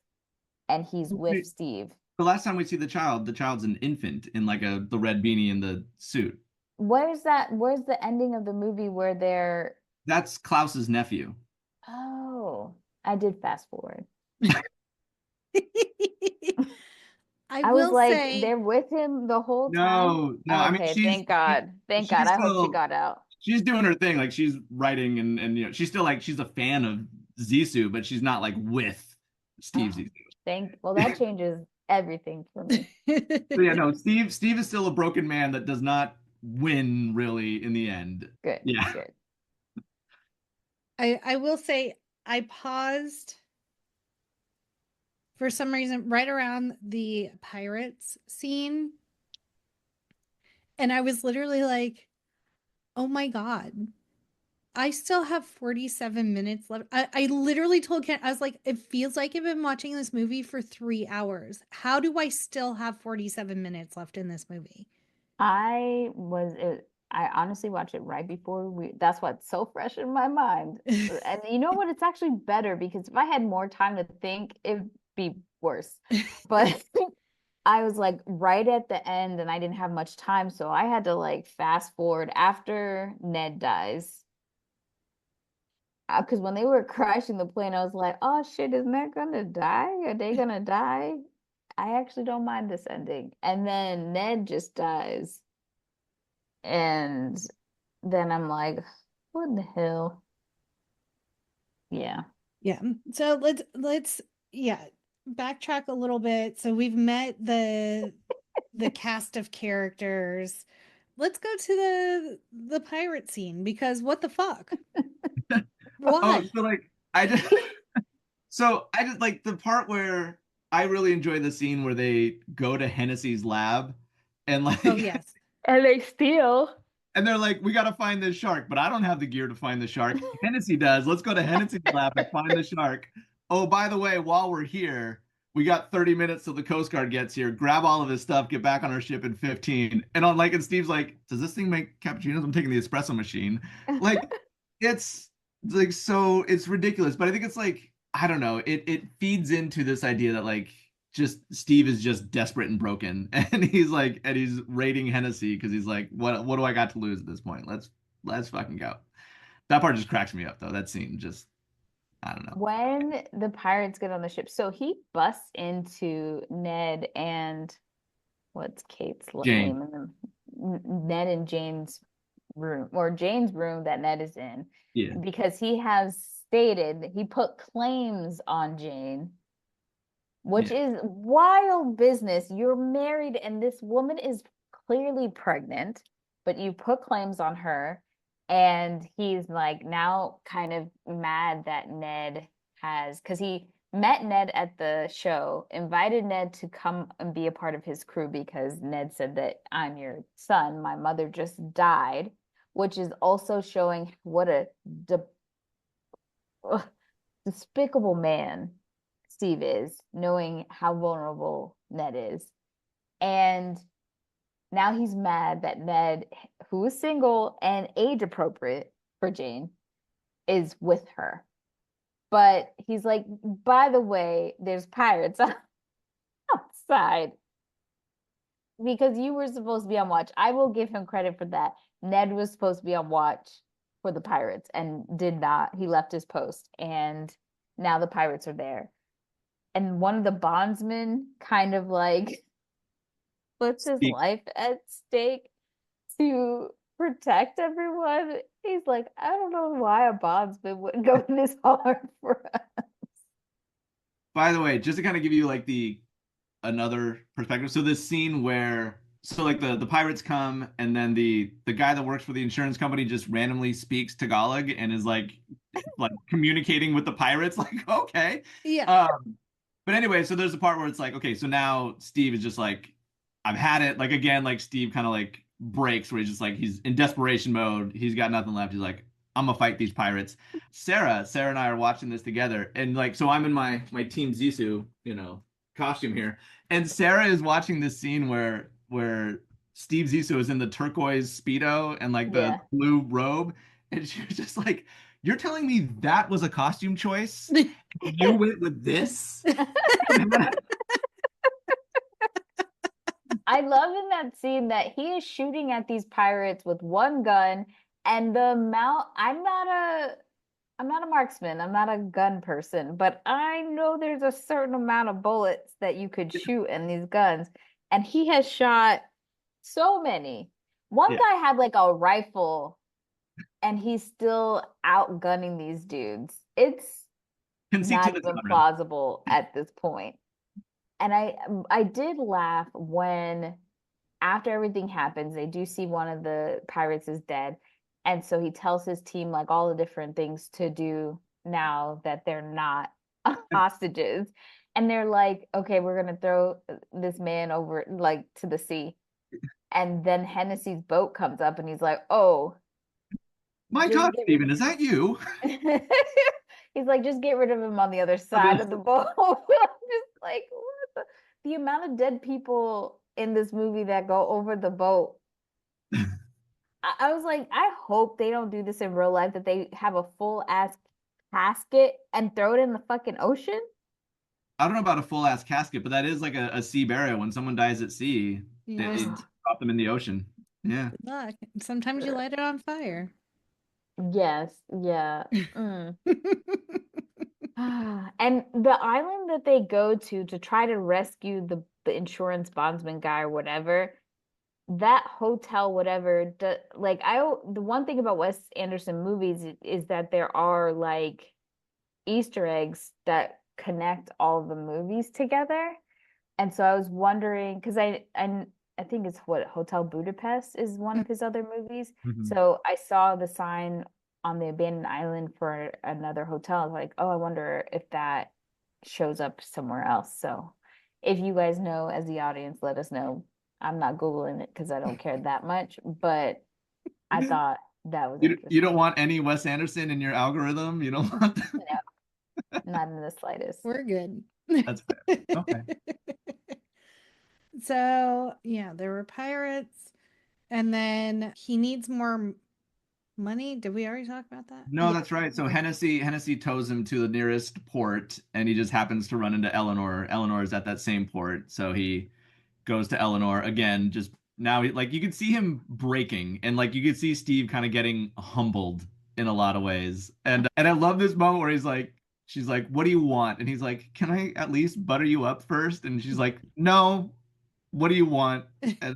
and he's with the Steve. last time we see the child's an infant in like the red beanie and the suit. Where's the ending of the movie where they're That's Klaus's nephew. oh, I did fast forward. I I was will like, say, they're with him the whole time. No, I mean Okay, thank God. Thank God. she's I hope she still got out. she's doing her thing. Like she's writing and you know, she's still like she's a fan of Zissou, but she's not like with Steve Oh, Zissou. well, that changes everything for me. So yeah, no, Steve is still a broken man that does not win really in the end. Good. Yeah. Good. I will say I paused for some reason right around the pirates scene, and I was literally like, oh my God, I still have 47 minutes left. I literally told Ken, I was like, it feels like I've been watching this movie for 3 hours. How do I still have 47 minutes left in this movie? I honestly watched it right before that's what's so fresh in my mind. And you know what? It's actually better because if I had more time to think, it'd be worse. But I was like right at the end and I didn't have much time, so I had to like fast forward after Ned dies. Because when they were crashing the plane, I was like, oh shit, is Ned gonna die? Are they gonna die? I actually don't mind this ending. And then Ned just dies. And then I'm like, what the hell? Yeah. Yeah. So let's yeah, backtrack a little bit. So we've met the cast of characters. Let's go to the pirate scene because what the fuck? Oh, Why? so like I just like the part where I really enjoy the scene where they go to Hennessy's lab and like Oh yes. And they steal. and they're like, we gotta find this shark, but I don't have the gear to find the shark. Hennessy does. Let's go to Hennessy's lab and find the shark. Oh, by the way, while we're here, we got 30 minutes till the Coast Guard gets here. Grab all of his stuff, get back on our ship in 15. And Steve's like, does this thing make cappuccinos? I'm taking the espresso machine. Like, it's like so it's ridiculous. But I think it's like, I don't know, it feeds into this idea that like just Steve is just desperate and broken, and he's raiding Hennessy because he's like, what do I got to lose at this point? Let's fucking go. That part just cracks me up though. That scene just, I don't know. When the pirates get on the ship, so he busts into Ned and what's Kate's Jane. name in them? Ned and Jane's room, or Jane's room that Ned is in, Yeah. because he has stated he put claims on Jane, which is wild business. You're married and this woman is clearly pregnant, but you put claims on her. And he's like now kind of mad that Ned has, because he met Ned at the show, invited Ned to come and be a part of his crew because Ned said that I'm your son. My mother just died, which is also showing what a despicable man Steve is, knowing how vulnerable Ned is. And now he's mad that Ned, who is single and age appropriate for Jane, is with her. But he's like, by the way, there's pirates outside because you were supposed to be on watch. I will give him credit for that. Ned was supposed to be on watch for the pirates and did not. He left his post, and now the pirates are there. And one of the bondsmen kind of like puts his life at stake to protect everyone. He's like, I don't know why a bondsman would go this hard for us. By the way, just to kind of give you like another perspective. So this scene where like the pirates come and then the guy that works for the insurance company just randomly speaks Tagalog and is like communicating with the pirates. Like, okay. Yeah. But anyway, so there's a part where it's like, okay, so now Steve is just like, I've had it. Like again, like Steve kind of like breaks where he's just like he's in desperation mode. He's got nothing left. He's like, I'm gonna fight these pirates. Sarah and I are watching this together, and like so I'm in my Team Zissou, costume here, and Sarah is watching this scene where Steve Zissou is in the turquoise speedo and like the blue robe, and she was just like, "You're telling me that was a costume choice? You went with this?" I love in that scene that he is shooting at these pirates with one gun, and the amount I'm not a marksman, I'm not a gun person, but I know there's a certain amount of bullets that you could shoot in these guns, and he has shot so many. One guy had like a rifle and he's still outgunning these dudes. It's not even plausible at this point. And I did laugh when after everything happens, they do see one of the pirates is dead. And so he tells his team like all the different things to do now that they're not hostages. And they're like, okay, we're gonna throw this man over like to the sea. And then Hennessy's boat comes up and he's like, oh, My just God, get Steven, is that you? He's like, just get rid of him on the other side of the boat. I'm just like, what the amount of dead people in this movie that go over the boat. I was like, I hope they don't do this in real life, that they have a full ass casket and throw it in the fucking ocean. I don't know about a full ass casket, but that is like a sea burial. When someone dies at sea, Yeah. they drop them in the ocean. Yeah. Good luck. Sometimes you light it on fire. Yes, yeah. Mm. And the island that they go to try to rescue the insurance bondsman guy or whatever, that hotel, whatever, like the one thing about Wes Anderson movies is that there are like Easter eggs that connect all the movies together. And so I was wondering, because I think it's what Hotel Budapest is one of his other movies. Mhm. So I saw the sign on the abandoned island for another hotel. I was like, oh, I wonder if that shows up somewhere else. So if you guys know, as the audience, let us know. I'm not Googling it because I don't care that much, but I thought that was You interesting. don't want any Wes Anderson in your algorithm? You don't want that? No, not in the slightest. We're good. That's fair. Okay. So, yeah, there were pirates, and then he needs more money. Did we already talk about that? No, Yeah. that's right. So Hennessy tows him to the nearest port, and he just happens to run into Eleanor. Eleanor is at that same port, so he goes to Eleanor again. Just now, like you could see him breaking, and like you could see Steve kind of getting humbled in a lot of ways. And I love this moment where she's like, "What do you want?" And he's like, "Can I at least butter you up first?" And she's like, "No. What do you want?" And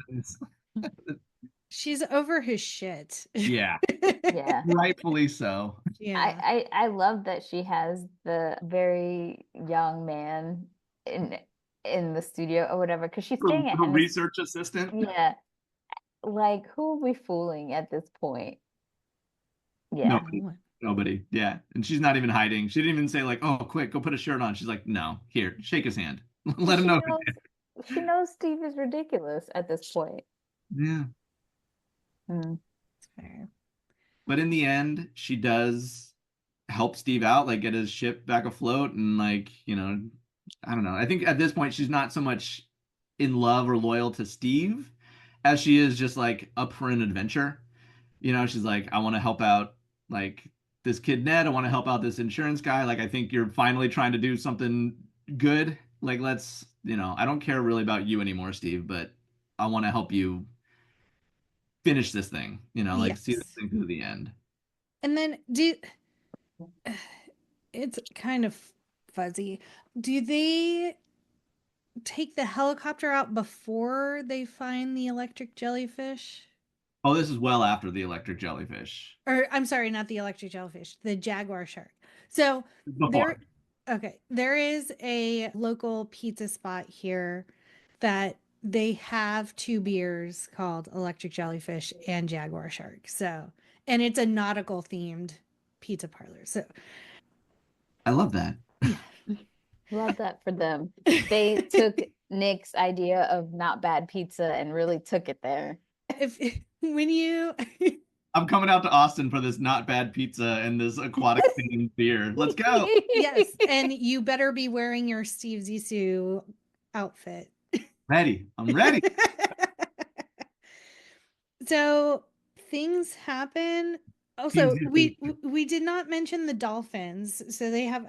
She's over his shit. yeah, Yeah. rightfully so. Yeah. I love that she has the very young man in the studio or whatever, because she's staying at Her Hennessy's. research assistant. Yeah. Like, who are we fooling at this point? Yeah. Nobody. Yeah. And she's not even hiding. She didn't even say like, "Oh, quick, go put a shirt on." She's like, "No, here, shake his hand. Let him know." She knows Steve is ridiculous at this point. Yeah. Mm. Fair. But in the end, she does help Steve out, like get his ship back afloat and like, I don't know. I think at this point she's not so much in love or loyal to Steve as she is just like up for an adventure. She's like, I want to help out like this kid Ned. I want to help out this insurance guy. Like, I think you're finally trying to do something good. Like, let's, I don't care really about you anymore, Steve, but I want to help you finish this thing, like see this Yes. thing through the end. And then it's kind of fuzzy. Do they take the helicopter out before they find the electric jellyfish? Oh, this is well after the electric jellyfish. Or I'm sorry, not the electric jellyfish, the Jaguar Shark. So Before. there is a local pizza spot here that they have two beers called Electric Jellyfish and Jaguar Shark. So, and it's a nautical themed pizza parlor. So, I love that. yeah. Love that for them. They took Nick's idea of not bad pizza and really took it there. When you I'm coming out to Austin for this not bad pizza and this aquatic themed beer. Let's go. Yes, and you better be wearing your Steve Zissou outfit. Ready. I'm ready. So things happen. Also, we did not mention the dolphins. So they have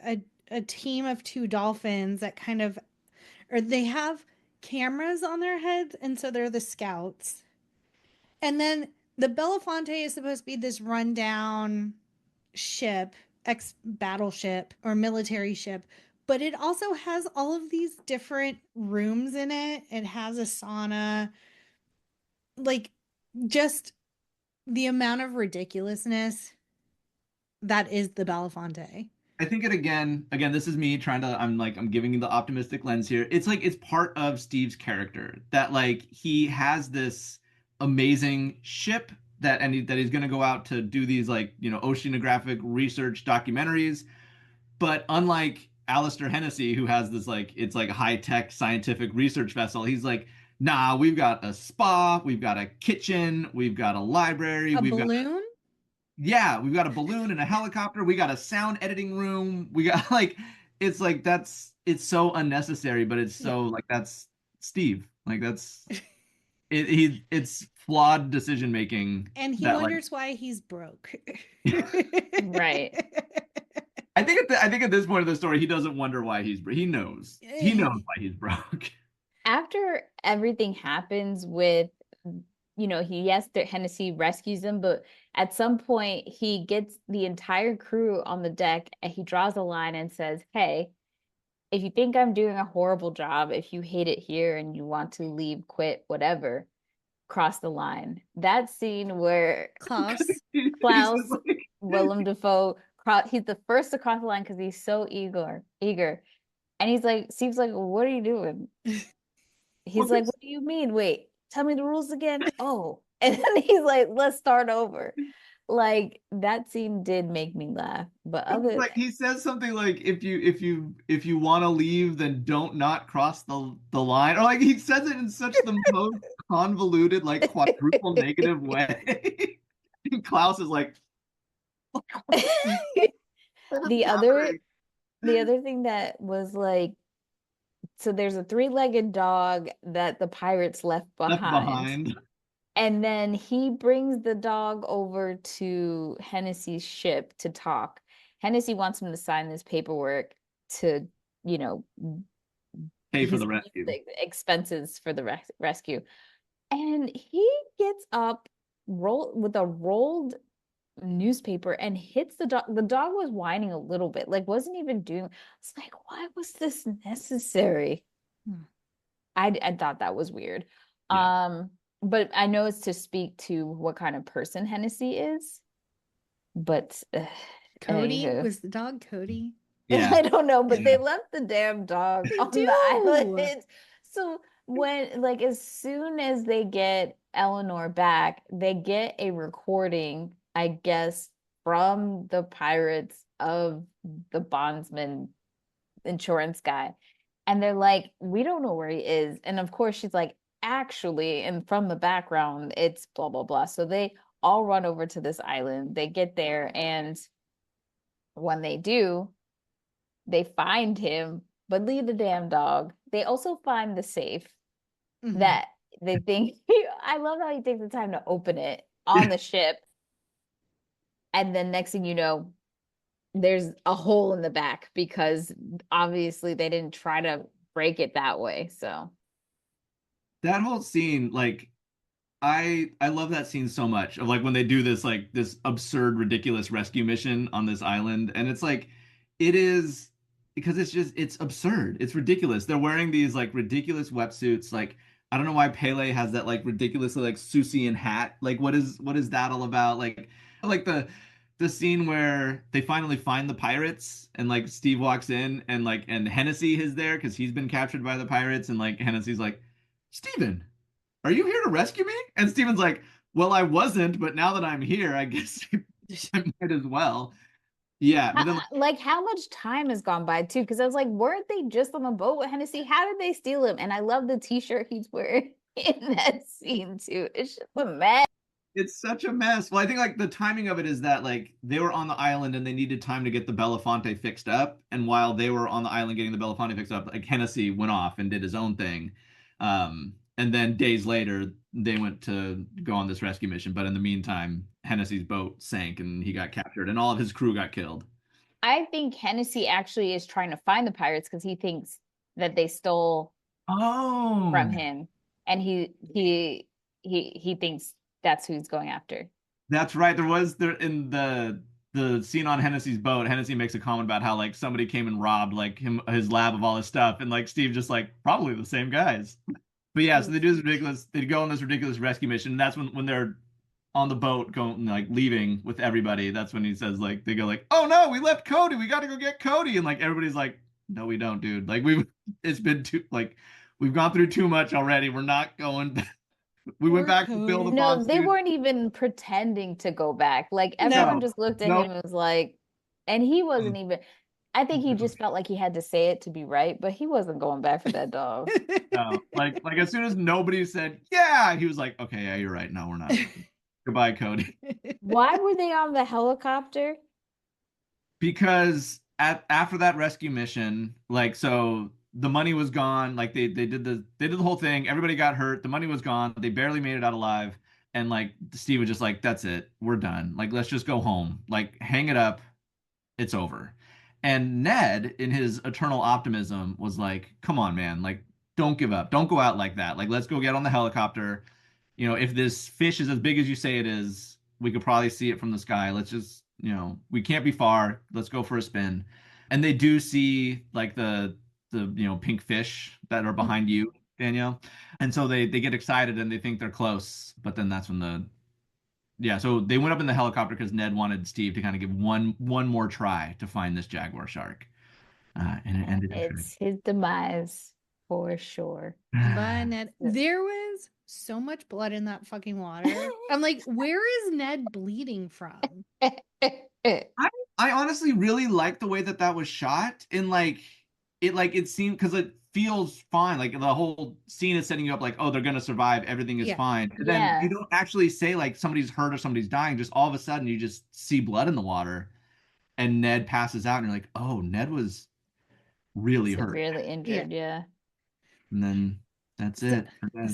a team of two dolphins that or they have cameras on their heads, and so they're the scouts. And then the Belafonte is supposed to be this rundown ship, ex battleship or military ship, but it also has all of these different rooms in it. It has a sauna, like just the amount of ridiculousness that is the Belafonte. I think it again, this is me trying to, I'm giving you the optimistic lens here. It's like, it's part of Steve's character that like he has this amazing ship that he's going to go out to do these like, oceanographic research documentaries. But unlike Alistair Hennessy, who has this like, it's like a high-tech scientific research vessel, he's like, nah, we've got a spa, we've got a kitchen, we've got a library, A we've got balloon? yeah, we've got a balloon and a helicopter. We got a sound editing room. We got it's like it's so unnecessary, but it's so like that's Steve. Like that's it's flawed decision making And he that like wonders why he's broke. Right. I think at this point of the story, he doesn't wonder why he knows why he's broke. After everything happens with, yes, Hennessy rescues him, but at some point he gets the entire crew on the deck and he draws a line and says, "Hey, if you think I'm doing a horrible job, if you hate it here and you want to leave, quit, whatever, cross the line." That scene where Klaus. Klaus, He's like, Willem Dafoe, he's the first to cross the line because he's so eager. And he's like, Steve's like, "What are you doing?" He's like, "What do you mean? Wait, tell me the rules again." Oh, and then he's like, "Let's start over." Like that scene did make me laugh, but other like he says something like if you want to leave, then don't not cross the line, or like he says it in such the most convoluted like quadruple negative way. And Klaus is like the other thing that was like, so there's a three-legged dog that the pirates left behind. And then he brings the dog over to Hennessy's ship to talk. Hennessy wants him to sign this paperwork to, pay for the rescue. The expenses for the rescue. And he gets up with a rolled newspaper and hits the dog. The dog was whining a little bit, like wasn't even doing. It's like, why was this necessary? I thought that was weird. Yeah. But I know it's to speak to what kind of person Hennessy is. But Cody was the dog Cody. Yeah. I don't know, but they left the damn dog on the island. So when, like, as soon as they get Eleanor back, they get a recording, I guess, from the pirates of the bondsman insurance guy. And they're like, "We don't know where he is." And of course, she's like, "Actually," and from the background, it's blah, blah, blah. So they all run over to this island. They get there, and when they do, they find him, but leave the damn dog. They also find the safe that they think, I love how he takes the time to open it on the ship. And then next thing you know, there's a hole in the back because obviously they didn't try to break it that way. So that whole scene, like I love that scene so much of like when they do this like this absurd, ridiculous rescue mission on this island. And it's like it is because it's absurd. It's ridiculous. They're wearing these like ridiculous wetsuits. Like I don't know why Pele has that like ridiculously like Susian hat. Like what is that all about? Like the scene where they finally find the pirates and like Steve walks in and like and Hennessy is there because he's been captured by the pirates and like Hennessy's like, "Steven, are you here to rescue me?" And Steven's like, "Well, I wasn't, but now that I'm here, I guess I might as well." Yeah, but then like how much time has gone by too? Because I was like, weren't they just on the boat with Hennessy? How did they steal him? And I love the t-shirt he's wearing in that scene too. It's just a mess. It's such a mess. Well, I think like the timing of it is that like they were on the island and they needed time to get the Belafonte fixed up. And while they were on the island getting the Belafonte fixed up, like Hennessy went off and did his own thing. And then days later, they went to go on this rescue mission. But in the meantime, Hennessy's boat sank and he got captured and all of his crew got killed. I think Hennessy actually is trying to find the pirates because he thinks that they stole from him. And he thinks that's who he's going after. That's right. There in the scene on Hennessy's boat, Hennessy makes a comment about how like somebody came and robbed like his lab of all his stuff. And like Steve just like probably the same guys. But yeah, so they go on this ridiculous rescue mission. And that's when they're on the boat going like leaving with everybody. That's when he says like they go like, "Oh no, we left Cody. We got to go get Cody." And like everybody's like, "No, we don't, dude. Like it's been too like we've gone through too much already. We're not going." We went back to build the No, they weren't even pretending to go back. Like everyone just looked at him and was like, and he wasn't even. I think he just felt like he had to say it to be right, but he wasn't going back for that dog. No, like as soon as nobody said, "Yeah," he was like, "Okay, yeah, you're right. No, we're not. Goodbye, Cody. Why were they on the helicopter? Because after that rescue mission, like, so the money was gone. Like they did the whole thing. Everybody got hurt. The money was gone. They barely made it out alive. And like Steve was just like, "That's it. We're done. Like, let's just go home. Like, hang it up. It's over." And Ned, in his eternal optimism, was like, "Come on, man. Like, don't give up. Don't go out like that. Like, let's go get on the helicopter. If this fish is as big as you say it is, we could probably see it from the sky. Let's just, we can't be far. Let's go for a spin." And they do see like the pink fish that are behind you, Danielle. And so they get excited and they think they're close, but then that's when so they went up in the helicopter because Ned wanted Steve to kind of give one more try to find this jaguar shark. And it ended in It's his demise for sure. Bye, Ned. There was so much blood in that fucking water. I'm like, where is Ned bleeding from? I honestly really like the way that was shot, and it seemed, because it feels fine. Like the whole scene is setting you up like, oh, they're gonna survive, everything is Yeah. fine. And Yeah. then you don't actually say like somebody's hurt or somebody's dying. Just all of a sudden you just see blood in the water, and Ned passes out, and you're like, oh, Ned was really hurt. Severely injured, yeah. And then that's it for Ned.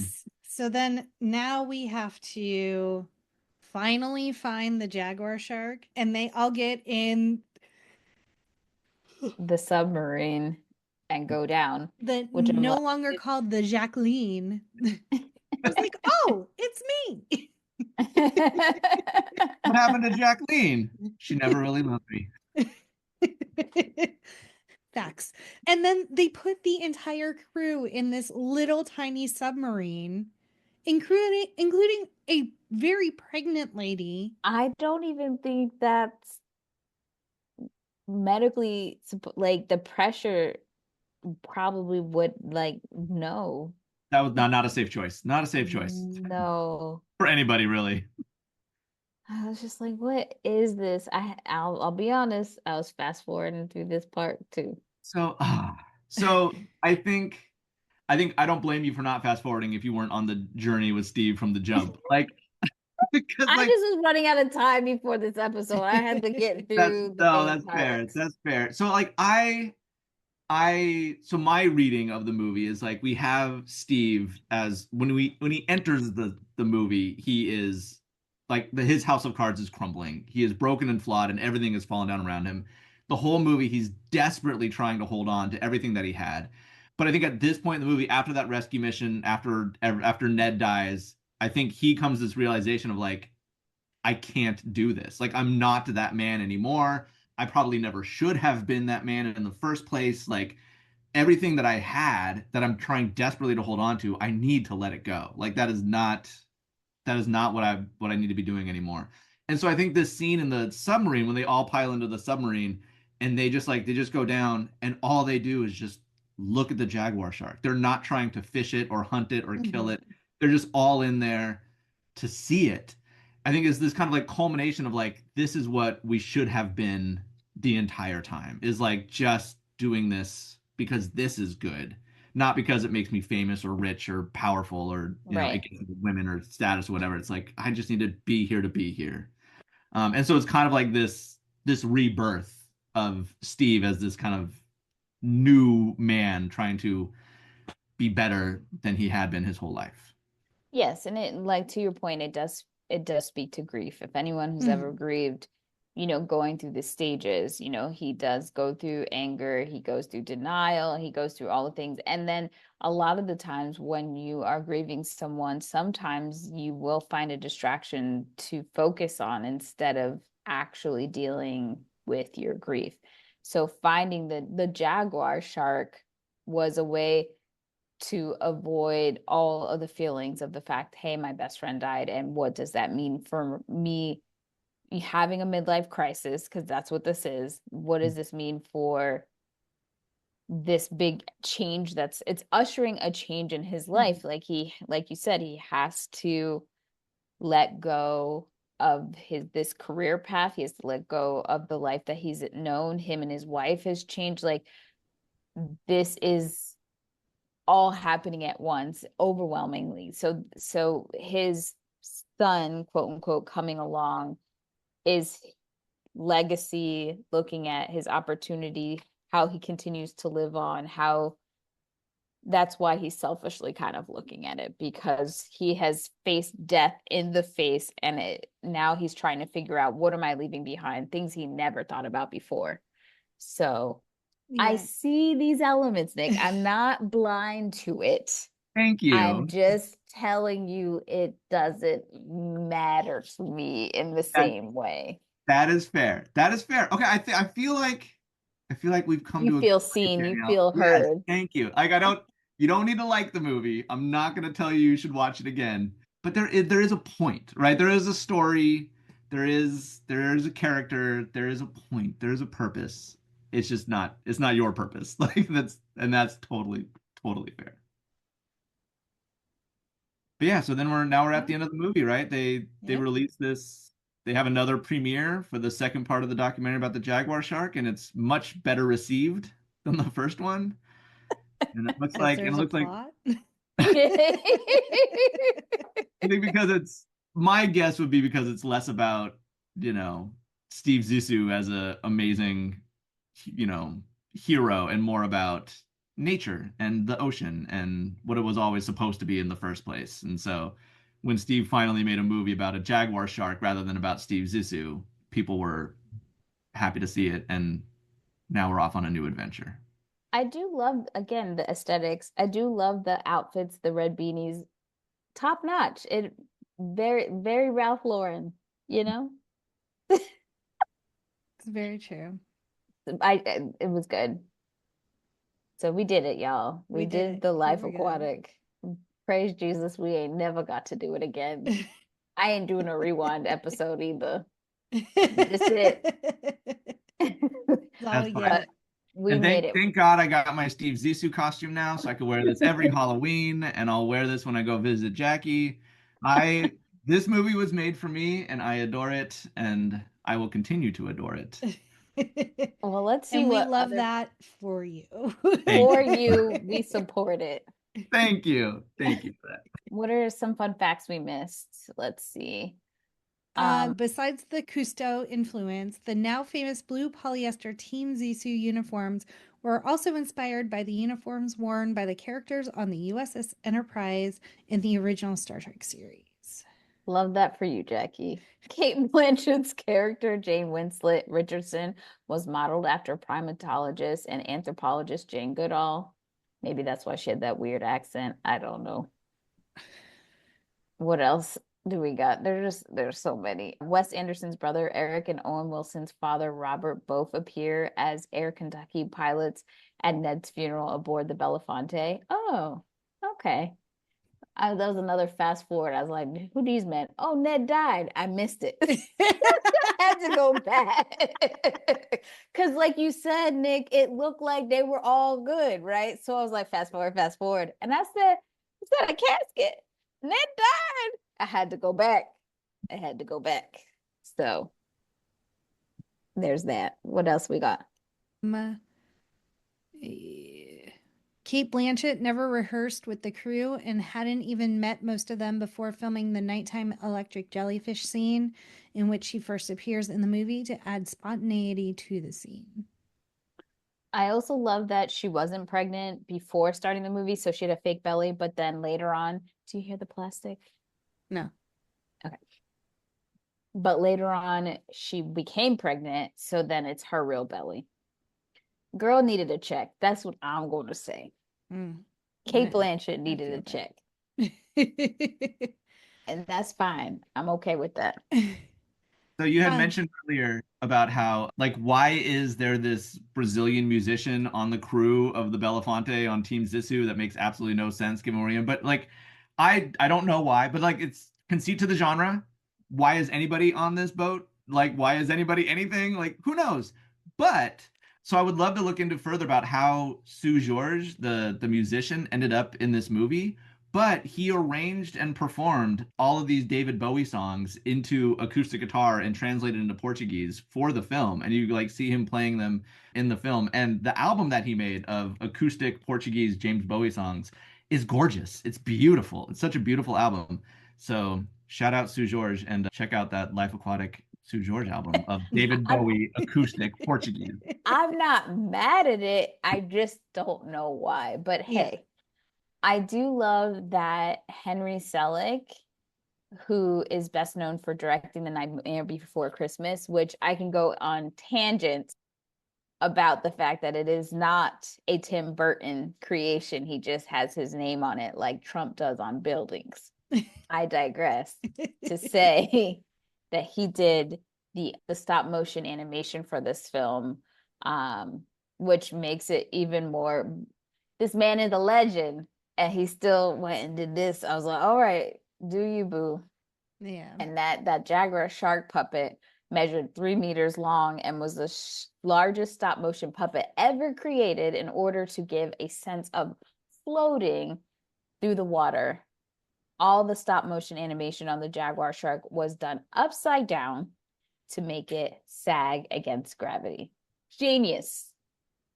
So then now we have to finally find the jaguar shark, and they all get in The submarine and go down. the Which I'm no like- longer called the Jacqueline. I was like, oh, it's me. What happened to Jacqueline? She never really loved me. Facts. And then they put the entire crew in this little tiny submarine, including a very pregnant lady. I don't even think that's medically like the pressure probably would like no. That was not a safe choice. Not a safe choice No. for anybody, really. I was just like, what is this? I'll be honest, I was fast forwarding through this part too. So I think I don't blame you for not fast forwarding if you weren't on the journey with Steve from the jump. Like, because I like just was running out of time before this episode. I had to get through that's fair. That's fair. So like so my reading of the movie is like we have Steve as when he enters the movie, he is like his house of cards is crumbling. He is broken and flawed, and everything is falling down around him. The whole movie, he's desperately trying to hold on to everything that he had. But I think at this point in the movie, after that rescue mission, after Ned dies, I think he comes to this realization of like, I can't do this. Like, I'm not that man anymore. I probably never should have been that man in the first place. Like, everything that I had that I'm trying desperately to hold on to, I need to let it go. Like, that is not what I need to be doing anymore. And so I think this scene in the submarine, when they all pile into the submarine and they just go down, and all they do is just look at the jaguar shark. They're not trying to fish it or hunt it or kill it. They're just all in there to see it. I think is this kind of like culmination of like, this is what we should have been the entire time, is like just doing this because this is good, not because it makes me famous or rich or powerful or Right. it gives me women or status or whatever. It's like, I just need to be here to be here. And so it's kind of like this rebirth of Steve as this kind of new man trying to be better than he had been his whole life. Yes, and it, like, to your point, it does speak to grief. If anyone who's ever grieved, going through the stages, he does go through anger, he goes through denial, he goes through all the things. And then a lot of the times when you are grieving someone, sometimes you will find a distraction to focus on instead of actually dealing with your grief. So finding the jaguar shark was a way to avoid all of the feelings of the fact, hey, my best friend died, and what does that mean for me having a midlife crisis, because that's what this is. What does this mean for this big change it's ushering a change in his life? Like you said, he has to let go of this career path. He has to let go of the life that he's known. Him and his wife has changed. Like, this is all happening at once, overwhelmingly. So his son, quote unquote, coming along is legacy, looking at his opportunity, how he continues to live on, how that's why he's selfishly kind of looking at it, because he has faced death in the face, and now he's trying to figure out, what am I leaving behind? Things he never thought about before. So I see these elements, Nick. I'm not blind to it. Thank you. I'm just telling you, it doesn't matter to me in the same way. That is fair. That is fair. Okay, I feel like we've come to You a feel good place seen, here you now. feel Yes, heard. thank you. Like you don't need to like the movie. I'm not gonna tell you should watch it again. But there is a point, right? There is a story, there is a character, there is a point, there is a purpose. It's not your purpose. Like that's totally fair. But yeah, so then we're at the end of the movie, right? They release this. They have another premiere for the second part of the documentary about the Jaguar Shark, and it's much better received than the first one. And it looks like plot. I think my guess would be because it's less about, Steve Zissou as a amazing, hero, and more about nature and the ocean and what it was always supposed to be in the first place. And so when Steve finally made a movie about a jaguar shark rather than about Steve Zissou, people were happy to see it, and now we're off on a new adventure. I do love, again, the aesthetics. I do love the outfits, the red beanies, top notch. It very, very Ralph Lauren, It's very true. It was good. So we did it, y'all. We did the Life Aquatic. Praise Jesus, we ain't never got to do it again. I ain't doing a rewind episode either. That's it. That's fine. We made it. Thank God I got my Steve Zissou costume now, so I can wear this every Halloween, and I'll wear this when I go visit Jackie. This movie was made for me, and I adore it, and I will continue to adore it. Well, let's see. And we what love that for you. For you, we support it. Thank you for that. What are some fun facts we missed? Let's see. Besides the Cousteau influence, the now famous blue polyester Team Zissou uniforms were also inspired by the uniforms worn by the characters on the USS Enterprise in the original Star Trek series. Love that for you, Jackie. Cate Blanchett's character, Jane Winslet Richardson, was modeled after primatologist and anthropologist Jane Goodall. Maybe that's why she had that weird accent. I don't know. What else do we got? There's so many. Wes Anderson's brother Eric and Owen Wilson's father Robert both appear as Air Kentucky pilots at Ned's funeral aboard the Belafonte. Oh, okay. That was another fast forward. I was like, who these men? Oh, Ned died. I missed it. I had to go back. Because like you said, Nick, it looked like they were all good, right? So I was like, fast forward. And I said, is that a casket? Ned died. I had to go back. So there's that. What else we got? Cate Blanchett never rehearsed with the crew and hadn't even met most of them before filming the nighttime electric jellyfish scene, in which she first appears in the movie, to add spontaneity to the scene. I also love that she wasn't pregnant before starting the movie, so she had a fake belly, but then later on, do you hear the plastic? No. Okay. But later on, she became pregnant, so then it's her real belly. Girl needed a check. That's what I'm going to say. Cate Blanchett needed a check. And that's fine. I'm okay with that. So you had mentioned earlier about how, like, why is there this Brazilian musician on the crew of the Belafonte on Team Zissou? That makes absolutely no sense given where we are. But like, I don't know why, but like, it's conceit to the genre. Why is anybody on this boat? Like, why is anybody anything? Like, who knows? But so I would love to look into further about how Sue George, the musician, ended up in this movie. But he arranged and performed all of these David Bowie songs into acoustic guitar and translated into Portuguese for the film. And you like see him playing them in the film. And the album that he made of acoustic Portuguese James Bowie songs is gorgeous. It's beautiful. It's such a beautiful album. So shout out Sue George and check out that Life Aquatic Sue George album of David Bowie acoustic Portuguese. I'm not mad at it. I just don't know why. But Yeah. hey, I do love that Henry Selick, who is best known for directing The Nightmare Before Christmas, which I can go on tangents about the fact that it is not a Tim Burton creation. He just has his name on it like Trump does on buildings. I digress to say that he did the stop motion animation for this film, which makes it even more, this man is a legend, and he still went and did this. I was like, all right, do you, boo. Yeah. And that Jaguar Shark puppet measured 3 meters long and was the largest stop motion puppet ever created in order to give a sense of floating through the water. All the stop motion animation on the Jaguar Shark was done upside down to make it sag against gravity. Genius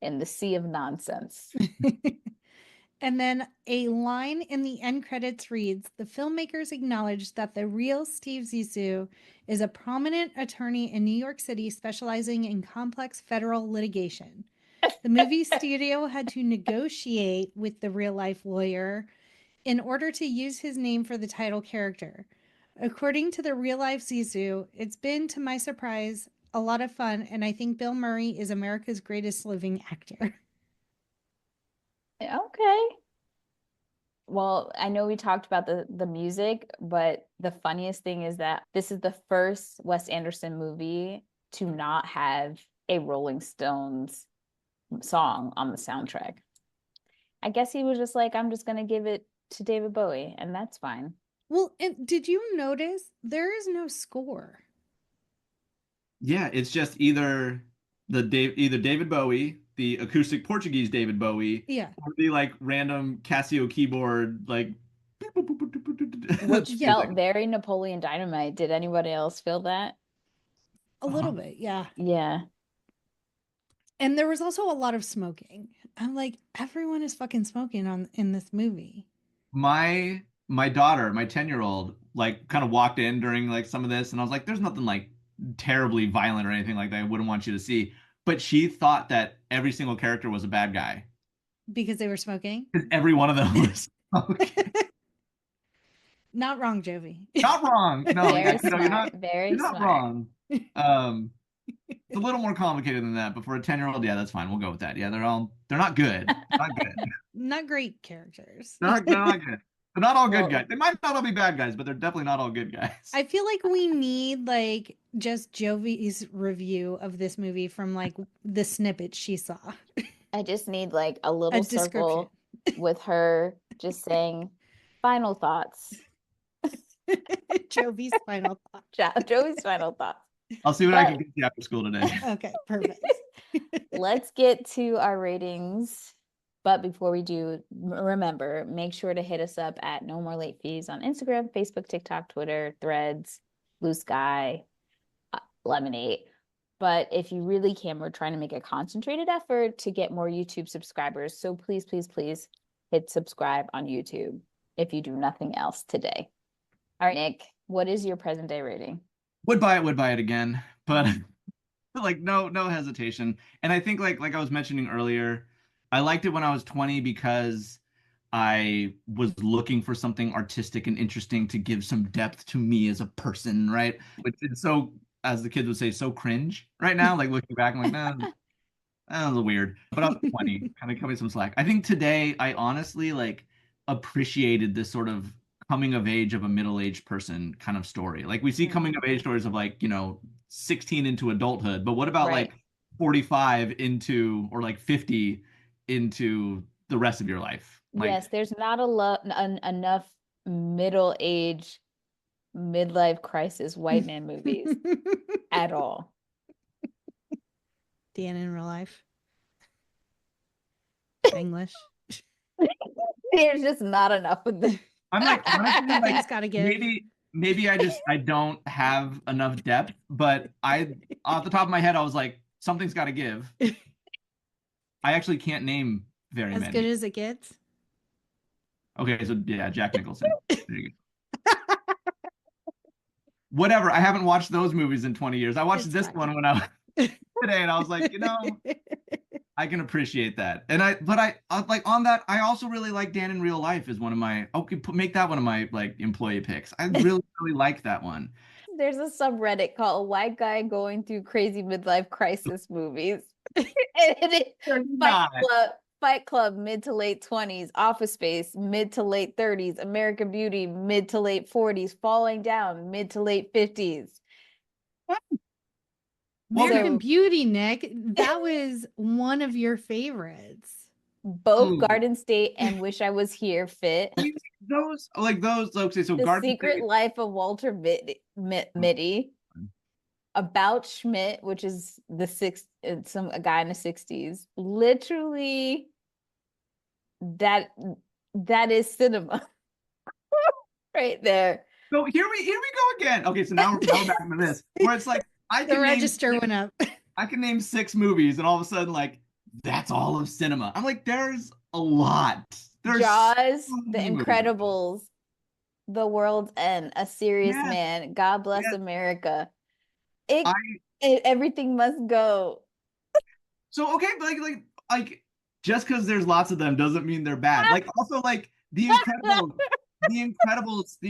in the sea of nonsense. And then a line in the end credits reads, "The filmmakers acknowledged that the real Steve Zissou is a prominent attorney in New York City specializing in complex federal litigation. The movie studio had to negotiate with the real-life lawyer in order to use his name for the title character. According to the real-life Zissou, it's been, to my surprise, a lot of fun, and I think Bill Murray is America's greatest living actor." Okay. Well, I know we talked about the music, but the funniest thing is that this is the first Wes Anderson movie to not have a Rolling Stones song on the soundtrack. I guess he was just like, I'm just going to give it to David Bowie, and that's fine. Well, and did you notice there is no score? Yeah, it's just either David Bowie, the acoustic Portuguese David Bowie, Yeah. or the like random Casio keyboard like Which Yeah. felt very Napoleon Dynamite. Did anybody else feel that? A little bit, yeah. Yeah. And there was also a lot of smoking. I'm like, everyone is fucking smoking in this movie. My daughter, my 10-year-old, like kind of walked in during like some of this, and I was like, there's nothing like terribly violent or anything like that I wouldn't want you to see. But she thought that every single character was a bad guy. Because they were smoking? Because every one of them was smoking. Not wrong, Jovi. Not wrong. No, Very smart. You're not wrong. It's a little more complicated than that, but for a 10-year-old, yeah, that's fine. We'll go with that. Yeah, they're not good. Not good. Not great characters. They're not good. They're not all good Well, guys. They might not all be bad guys, but they're definitely not all good guys. I feel like we need like just Jovi's review of this movie from like the snippet she saw. I just need like a little circle description. with her just saying final thoughts. Jovi's final thought. Joey's final thoughts. I'll see what I can get you after school today. Okay, perfect. Let's get to our ratings. But before we do, remember, make sure to hit us up at No More Late Fees on Instagram, Facebook, TikTok, Twitter, Threads, Blue Sky, Lemonade. But if you really can, we're trying to make a concentrated effort to get more YouTube subscribers. So please, please, please hit subscribe on YouTube if you do nothing else today. All right, Nick, what is your present day rating? Would buy it again, but like no hesitation. And I think like I was mentioning earlier, I liked it when I was 20 because I was looking for something artistic and interesting to give some depth to me as a person, right? Which is so, as the kids would say, so cringe right now. Like looking back, I'm like, man, that was weird. But I was 20, kind of cut me some slack. I think today I honestly like appreciated this sort of coming of age of a middle-aged person kind of story. Like we see coming of age stories of like, 16 into adulthood, but what about like 45 into, or like 50 into the rest of your life? Like, yes, there's not enough middle-age, midlife crisis white man movies at all. Dan in real life. English. There's just not enough of them. I'm like, honestly, Something's gotta give. maybe I don't have enough depth, but off the top of my head, I was like, something's got to give. I actually can't name very many. As good as it gets. Okay, so yeah, Jack Nicholson. There you go. whatever. I haven't watched those movies in 20 years. I watched It's this fine. one when I was today, and I was like, I can appreciate that. And I like on that. I also really like Dan in Real Life is one of my. Okay, make that one of my like employee picks. I really really like that one. There's a subreddit called "White Guy Going Through Crazy Midlife Crisis Movies." They're Fight not. Club, Fight Club, mid to late 20s. Office Space, mid to late 30s. American Beauty, mid to late 40s. Falling Down, mid to late 50s. American So- Beauty, Nick. That was one of your favorites. Both Ooh. Garden State and Wish I Was Here fit. Those okay. So The Garden Secret State. Life of Walter Mitty. About Schmidt, which is a guy in the 60s. Literally, that is cinema right there. So here we go again. Okay, so now we're back to this, where it's like The register went up. I can name 6 movies, and all of a sudden, like, that's all of cinema. I'm like, there's a lot. There's Jaws, so The many movies. Incredibles, The World's End, A Serious Yes. Man, God Bless Yes. America. Everything Must Go. So okay, but like just because there's lots of them doesn't mean they're bad. Like also like The Incredibles. The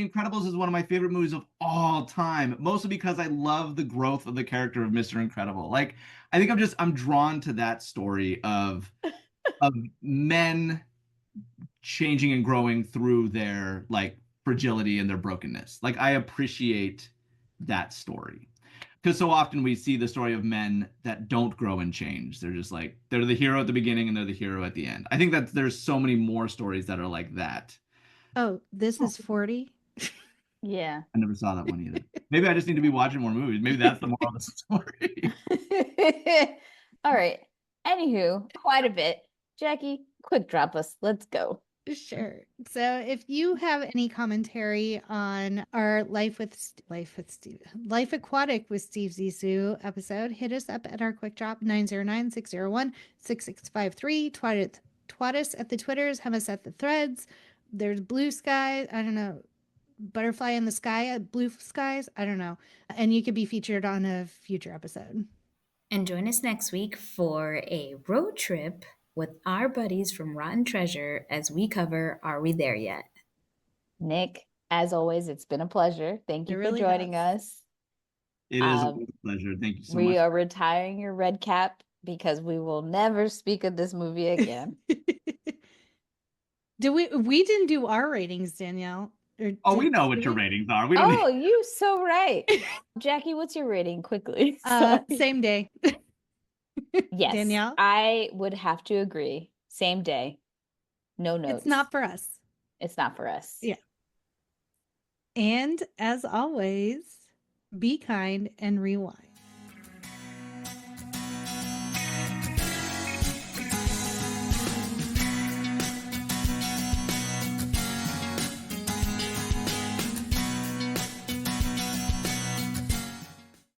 Incredibles is one of my favorite movies of all time, mostly because I love the growth of the character of Mr. Incredible. Like I think I'm drawn to that story of men changing and growing through their like fragility and their brokenness. Like I appreciate that story. Because so often we see the story of men that don't grow and change. They're just like they're the hero at the beginning and they're the hero at the end. I think that there's so many more stories that are like that. Oh, this is 40. Yeah. I never saw that one either. Maybe I just need to be watching more movies. Maybe that's the moral of the story. All right. Anywho, quite a bit. Jackie, quick drop us. Let's go. Sure. So if you have any commentary on our Life Aquatic with Steve Zissou episode, hit us up at our quick drop 909-601-6653. Twat us at the Twitters, have us at the threads. There's Blue Sky. I don't know. Butterfly in the Sky, Blue Skies. I don't know. And you could be featured on a future episode. And join us next week for a road trip with our buddies from Rotten Treasure as we cover Are We There Yet? Nick, as always, it's been a pleasure. Thank you It for really joining has. us. It is a pleasure. Thank you so much. We are retiring your red cap because we will never speak of this movie again. We didn't do our ratings, Danielle. Oh, we know what your ratings are. We don't need... you so right. Jackie, what's your rating quickly? Same day. Yes. Danielle? I would have to agree. Same day. No notes. It's not for us. It's not for us. Yeah. And as always, be kind and rewind.